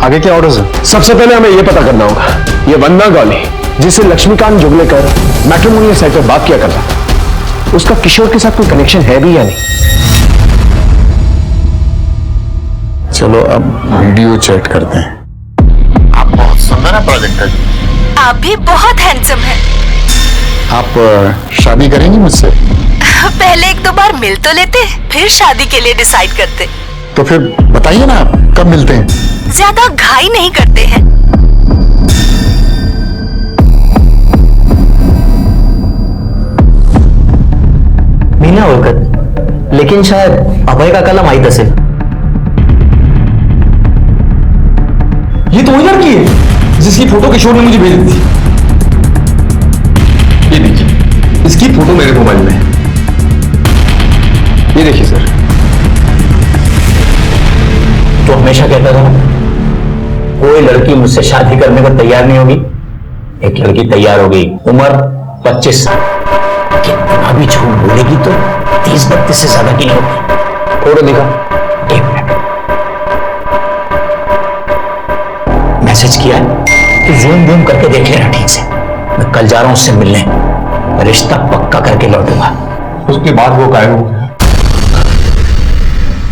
आगे क्या ऑर्डर्स है? सबसे पहले हमें यह पता करना होगा, ये वंदना कौन है जिससे लक्ष्मीकांत जोगलेकर मैट्रिमोनियल साइट पर बात किया करता, उसका किशोर के साथ कोई कनेक्शन है भी या नहीं? चलो अब वीडियो चेक करते हैं। आप बहुत सुंदर है प्रोजेक्टर जी। आप भी बहुत हैंडसम हैं। आप शादी करेंगी मुझसे? पहले एक दो बार मिल तो लेते, फिर शादी के लिए डिसाइड करते। तो फिर बताइए ना आप कब मिलते हैं? ज्यादा घाई नहीं करते हैं। मीना ओळखत, लेकिन शायद अभय काकाला माहित असेल। ये तो वही लड़की है जिसकी फोटो किशोर ने मुझे भेजी थी। ये देखिए, इसकी फोटो मेरे मोबाइल में है। ये देखिए सर। तो हमेशा कहता था ना, कोई लड़की मुझसे शादी करने को तैयार नहीं होगी। एक लड़की तैयार हो गई, उम्र 25 साल। अभी झूठ बोलेगी तो 30-32 से ज्यादा की नहीं होगी। फोटो दिखा। एक मिनट, मैसेज किया कि जूम बूम करके देख लेना ठीक से। मैं कल जा रहा हूं उससे मिलने, रिश्ता पक्का करके लौटूंगा। उसके बाद वो गायब हो गया।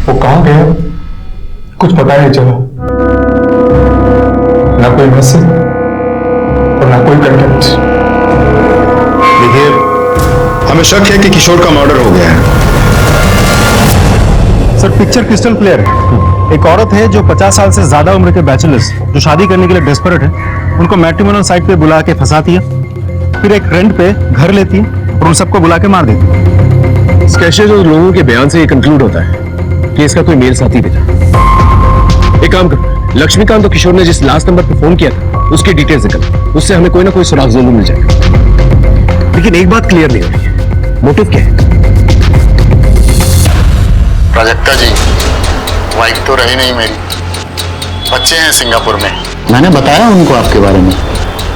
वो कहां गया कुछ पता नहीं चला, ना कोई मैसेज और ना कोई कंटेक्ट। देखिए, हमें शक है कि किशोर का मर्डर हो गया है। सर, पिक्चर क्रिस्टल क्लियर है। एक औरत है जो 50 साल से ज्यादा उम्र के बैचलर्स जो शादी करने के लिए डेस्परेट है, उनको मैट्रिमोनियल साइट पे बुला के फंसाती है, फिर एक रेंट पे घर लेती है और उन सबको बुला के मार देती है। इस कैसे जो लोगों के बयान से ये कंक्लूड होता है कि इसका कोई मेल साथी भी था। एक काम कर, लक्ष्मीकांत और किशोर ने जिस लास्ट नंबर पर फोन किया था उसकी डिटेल्स निकल, उससे हमें कोई ना कोई सुराग जरूर मिल जाएगा। लेकिन एक बात क्लियर नहीं हो रही है, मोटिव क्या है? प्राजक्ता जी, वाइफ तो रही नहीं मेरी, बच्चे हैं सिंगापुर में। मैंने बताया उनको आपके बारे में,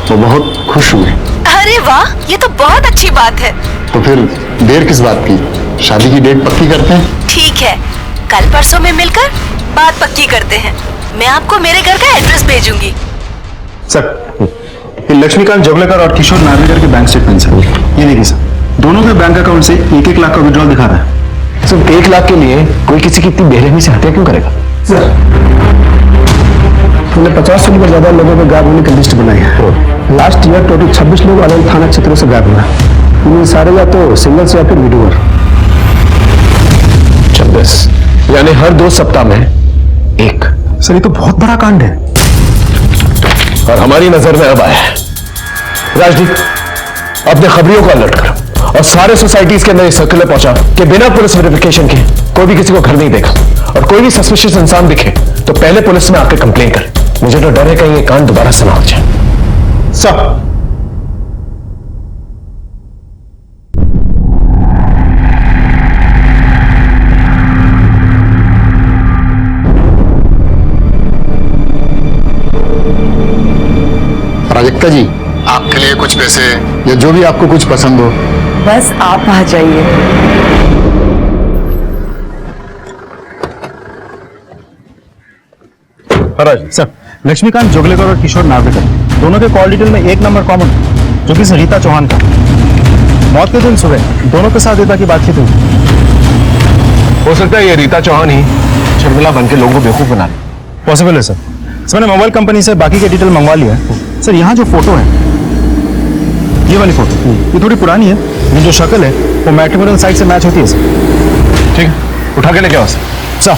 वो बहुत खुश हुए। अरे वाह, ये तो बहुत अच्छी बात है। तो फिर देर किस बात की, शादी की डेट पक्की करते हैं। ठीक है, कल परसों में मिलकर बात पक्की करते हैं। मैं आपको मेरे घर का एड्रेस भेजूंगी। सर, ये लक्ष्मीकांत जोगलेकर और किशोर नार्वेकर के बैंक स्टेटमेंट्स हैं। ये देखिए सर, दोनों के बैंक अकाउंट से 1-1 लाख का विड्रॉल दिखा रहा है। सिर्फ 1 लाख के लिए कोई किसी की इतनी बेरहमी से हत्या क्यों करेगा? सर, मैंने 50 से भी ज्यादा लोगों के गायब होने की लिस्ट बनाई है। लास्ट ईयर टोटल 26 लोग अलग थाना क्षेत्रों से गायब हुए। इनमें सारे या तो सिंगल्स या फिर विडोअर। 26 यानी हर 2 सप्ताह में एक। सर, ये तो बहुत बड़ा कांड है और हमारी नजर में अब आया है। राजदीप, अपने खबरियों को अलर्ट करो और सारे सोसाइटीज के अंदर ये सर्कुलर पहुंचा कि बिना पुलिस वेरिफिकेशन के कोई भी किसी को घर नहीं देखा और कोई भी सस्पिशियस इंसान दिखे तो पहले पुलिस में आकर कंप्लेन करे। मुझे तो डर है कहीं ये कांड दोबारा से ना हो जाए। सर, प्राजक्ता जी, आपके लिए कुछ पैसे या जो भी आपको कुछ पसंद हो। बस आप आ जाइए। सर, लक्ष्मीकांत जोगलेकर और किशोर नार्वेकर दोनों के कॉल डिटेल में एक नंबर कॉमन, जो कि रीता चौहान का। मौत के दिन सुबह दोनों के साथ रीता की बातचीत हुई। हो सकता है ये रीता चौहान ही शर्मिला बन के लोगों को बेवकूफ बना रही। पॉसिबल है सर। मैंने मोबाइल कंपनी से बाकी के डिटेल मंगवा लिया है। सर, यहाँ जो फोटो है, ये वाली फोटो, ये थोड़ी पुरानी है। ये जो शक्ल है वो मैट्रिमोनियल साइट से मैच होती है सर। ठीक है, उठा के लेके आओ सर।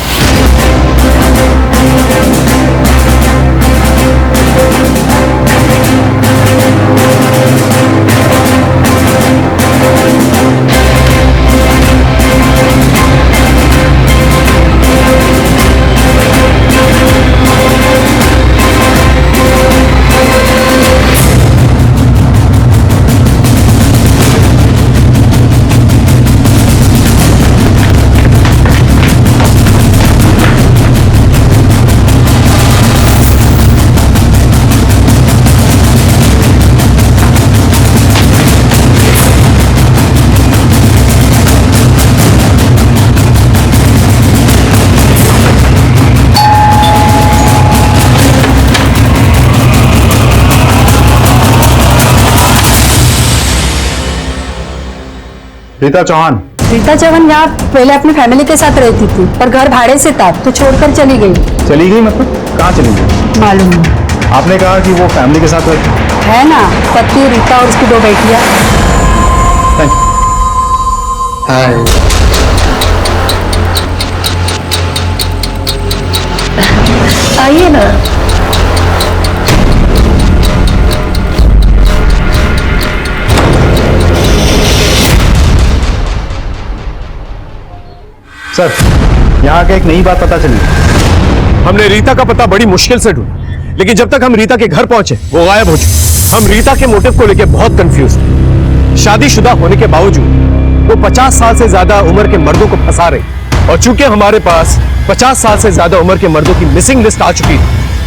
रीता चौहान। रीता चौहान यहाँ पहले अपनी फैमिली के साथ रहती थी, पर घर भाड़े से था तो छोड़कर चली गई। चली गई मतलब कहाँ चली गई? मालूम नहीं। आपने कहा कि वो फैमिली के साथ रहती है ना, पति रीता और उसकी 2 बेटियां। आइए ना। सर, यहाँ के एक नई बात पता चली। हमने रीता का पता बड़ी मुश्किल से ढूंढा, लेकिन जब तक हम रीता के घर पहुंचे वो गायब हो चुकी। हम रीता के मोटिव को लेकर बहुत कंफ्यूज थे। शादीशुदा होने के बावजूद वो 50 साल से ज्यादा उम्र के मर्दों को फंसा रही, और चूंकि हमारे पास 50 साल से ज्यादा उम्र के मर्दों की मिसिंग लिस्ट आ चुकी थी,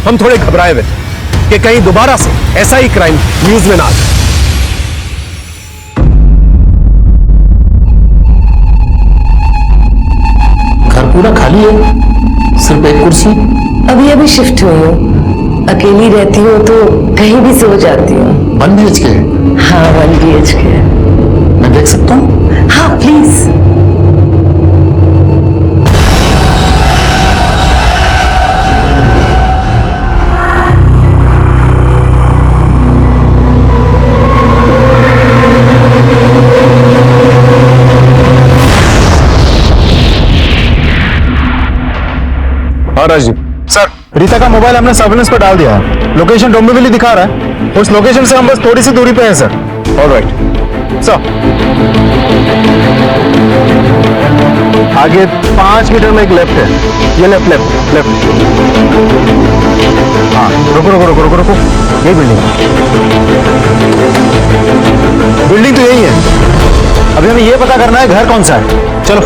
हम थोड़े घबराए हुए थे कि कहीं दोबारा से ऐसा ही क्राइम न्यूज में ना आ जाए। घर पूरा खाली है, सिर्फ एक कुर्सी। अभी अभी शिफ्ट हुई हूँ, अकेली रहती हूँ तो कहीं भी सो जाती हूँ। 1 BHK? हाँ, 1 BHK। मैं देख सकता हूँ? हाँ प्लीज। राजीव सर, रीता का मोबाइल हमने सर्वेलेंस पर डाल दिया है। लोकेशन डोंबिवली दिखा रहा है। उस लोकेशन से हम बस थोड़ी सी दूरी पे हैं सर। ऑलराइट सर, आगे 5 मीटर में एक लेफ्ट है। ये लेफ्ट लेफ्ट लेफ्ट। हाँ, रुको रुको रुको रुको रुको, यही बिल्डिंग तो यही है। अभी हमें ये पता करना है घर कौन सा है। चलो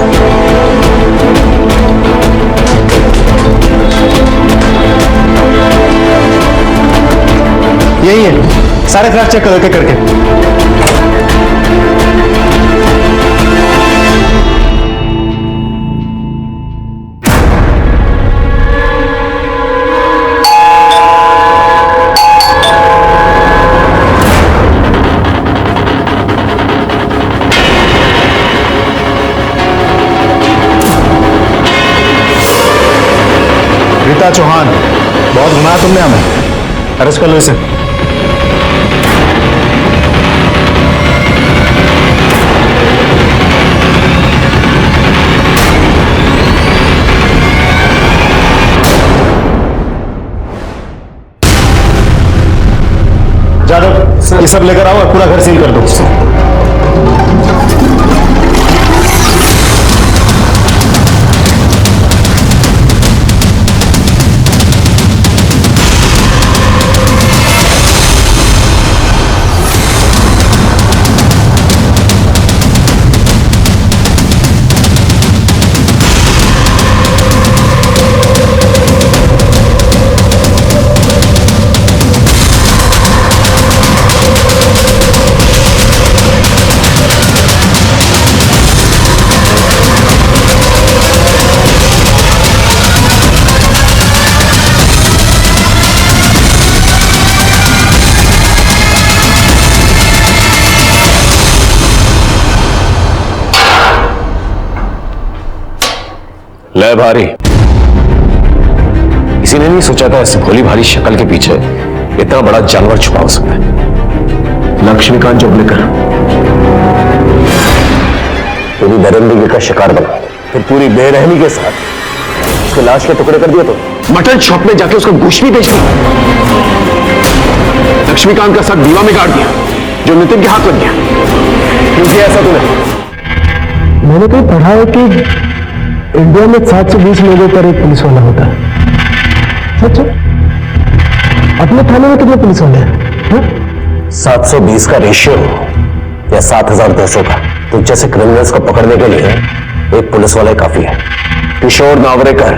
यही है, सारे क्रैक चेक करके चौहान, बहुत घुमाया तुमने हमें। अरेस्ट कर लो इसे। जादव, ये सब लेकर आओ और पूरा घर सील कर दो। ले भारी, किसी ने नहीं सोचा था इस भोली भारी शक्ल के पीछे इतना बड़ा जानवर छुपा हो सकता है। लक्ष्मीकांत जोगलेकर पूरी दरिंदगी का शिकार बना, फिर पूरी बेरहमी के साथ उसकी लाश के टुकड़े कर दिए। तो मटन शॉप में जाके उसका गोश्त भी बेच दिया। लक्ष्मीकांत का साथ दीवा में गाड़ दिया जो नितिन के हाथ लग गया। क्यों किया ऐसा तूने? मैंने कहीं पढ़ा है कि इंडिया में 7 से 20 लोगों पर एक पुलिस वाला होता है। सच है? अपने थाने में कितने पुलिस वाले हैं? 720 का रेशियो या 7200 का, तो जैसे क्रिमिनल्स को पकड़ने के लिए एक पुलिस वाला काफी है। किशोर नावरेकर,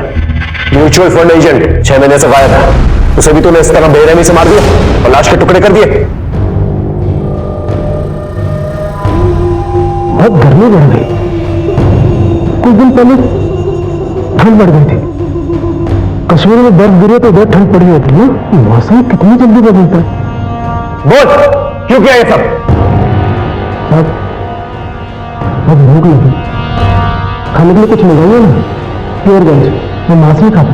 म्यूचुअल फंड एजेंट, 6 महीने से गायब है। उसे भी तूने इस तरह बेरहमी से मार दिया और लाश के टुकड़े कर दिए। बहुत गर्मी बढ़ गई। कुछ दिन पहले ठंड बढ़ गई थी। कश्मीर में बर्फ गिरे तो उधर ठंड पड़ी होती है। मौसम कितनी जल्दी बदलता है। बोल, क्यों किया ये सब? अब भूख लगी, खाने के लिए कुछ मंगाइए ना। प्योरगंज, मैं मांस नहीं खाता।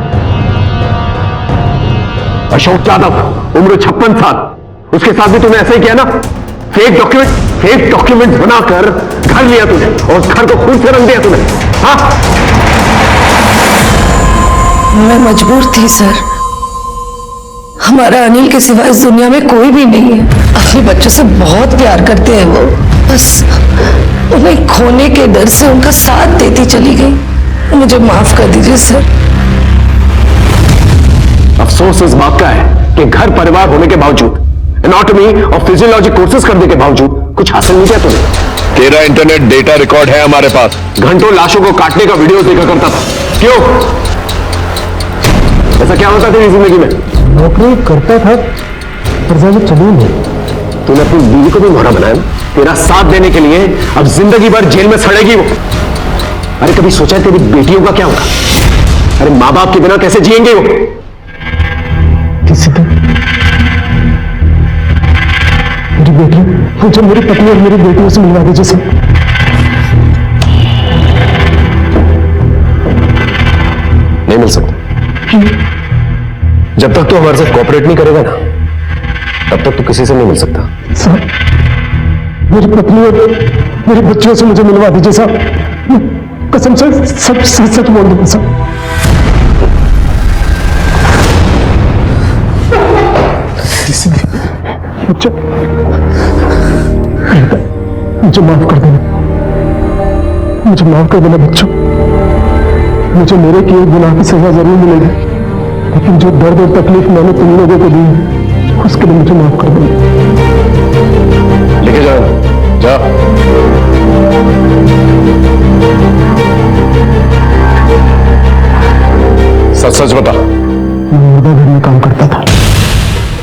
अशोक यादव, उम्र 56 साल, उसके साथ भी तूने ऐसा ही किया ना? फेक डॉक्यूमेंट बनाकर घर लिया तूने और घर को खून से रंग दिया तूने। हाँ? मैं मजबूर थी सर। हमारा अनिल के सिवा इस दुनिया में कोई भी नहीं है। अपने बच्चों से बहुत प्यार करते हैं वो, बस उन्हें खोने के डर से उनका साथ देती चली गई। मुझे माफ कर दीजिए सर। अफसोस इस बात का है कि घर परिवार होने के बावजूद, एनाटॉमी और फिजियोलॉजी कोर्सेज करने के बावजूद कुछ हासिल नहीं किया तूने। तेरा इंटरनेट डेटा रिकॉर्ड है हमारे पास। घंटों लाशों को काटने का वीडियो देखा करता था। क्यों? ऐसा क्या होता तेरी जिंदगी में? नौकरी करता था पर ज्यादा चली नहीं। तूने अपनी बीवी को भी मोहरा बनाया। तेरा साथ देने के लिए अब जिंदगी भर जेल में सड़ेगी वो। अरे कभी सोचा है तेरी बेटियों का क्या होगा? अरे माँ बाप के बिना कैसे जिएंगे वो? किसी दिन मेरी बेटी, मुझे मेरी पत्नी और मेरी बेटियों से मिलवा दीजिए सर। नहीं मिल सकता। जब तक तू हमारे साथ कोऑपरेट नहीं करेगा ना, तब तक तू किसी से नहीं मिल सकता। सर, मेरी पत्नी और मेरे बच्चों से मुझे मिलवा दीजिए सर। कसम से सब सच बोल दूंगा सर। बच्चा, मुझे माफ कर देना, मुझे माफ कर देना बच्चों। मुझे मेरे किए गुनाह की सजा जरूर मिलेगी, लेकिन जो दर्द और तकलीफ मैंने तुम लोगों को दी उसके लिए मुझे माफ कर देना। लेके जाओ, जा। सच सच बता। मैं मुर्गा घर में काम करता था।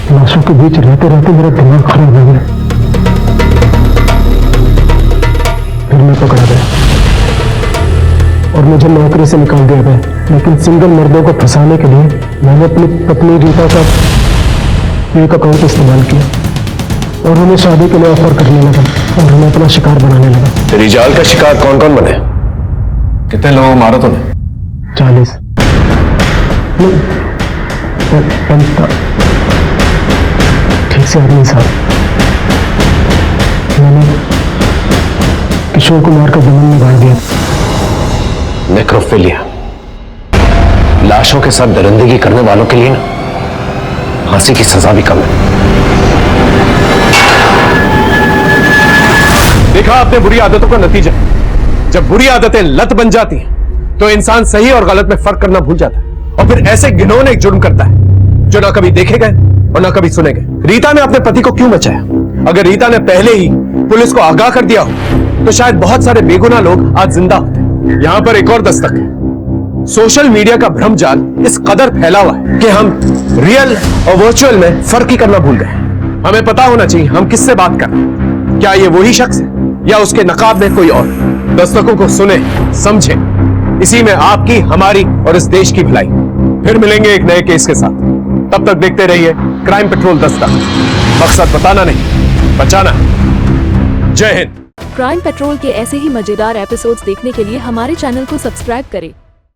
लाशों के बीच रहते रहते मेरा दिमाग खराब हो गया। फिर मैं पकड़ा गया और मुझे नौकरी से निकाल दिया गया। लेकिन सिंगल मर्दों को फंसाने के लिए मैंने अपनी पत्नी रीता का एक अकाउंट इस्तेमाल किया और उन्हें शादी के लिए ऑफर करने लगा और उन्हें अपना शिकार बनाने लगा। तेरी जाल का शिकार कौन कौन बने? कितने लोगों को मारा तूने? 40। ठीक से आदमी साहब, मैंने किशोर को मारकर जमीन में गाड़ दिया। नेक्रोफिलिया, लाशों के साथ दरिंदगी करने वालों के लिए ना फांसी की सजा भी कम है। देखा आपने बुरी आदतों का नतीजा। जब बुरी आदतें लत बन जाती हैं तो इंसान सही और गलत में फर्क करना भूल जाता है और फिर ऐसे घिनौने एक जुर्म करता है जो ना कभी देखे गए और ना कभी सुने गए। रीता ने अपने पति को क्यों बचाया? अगर रीता ने पहले ही पुलिस को आगाह कर दिया हो तो शायद बहुत सारे बेगुनाह लोग आज जिंदा होते। यहां पर एक और दस्तक है। सोशल मीडिया का भ्रमजाल इस कदर फैला हुआ है कि हम रियल और वर्चुअल में फर्क ही करना भूल गए। हमें पता होना चाहिए हम किससे बात कर रहे हैं। क्या ये वही शख्स है या उसके नकाब में कोई और? दस्तकों को सुने, समझे, इसी में आपकी, हमारी और इस देश की भलाई। फिर मिलेंगे एक नए केस के साथ। तब तक देखते रहिए क्राइम पेट्रोल दस्तक। मकसद बताना नहीं, बचाना। जय हिंद। क्राइम पेट्रोल के ऐसे ही मजेदार एपिसोड्स देखने के लिए हमारे चैनल को सब्सक्राइब करें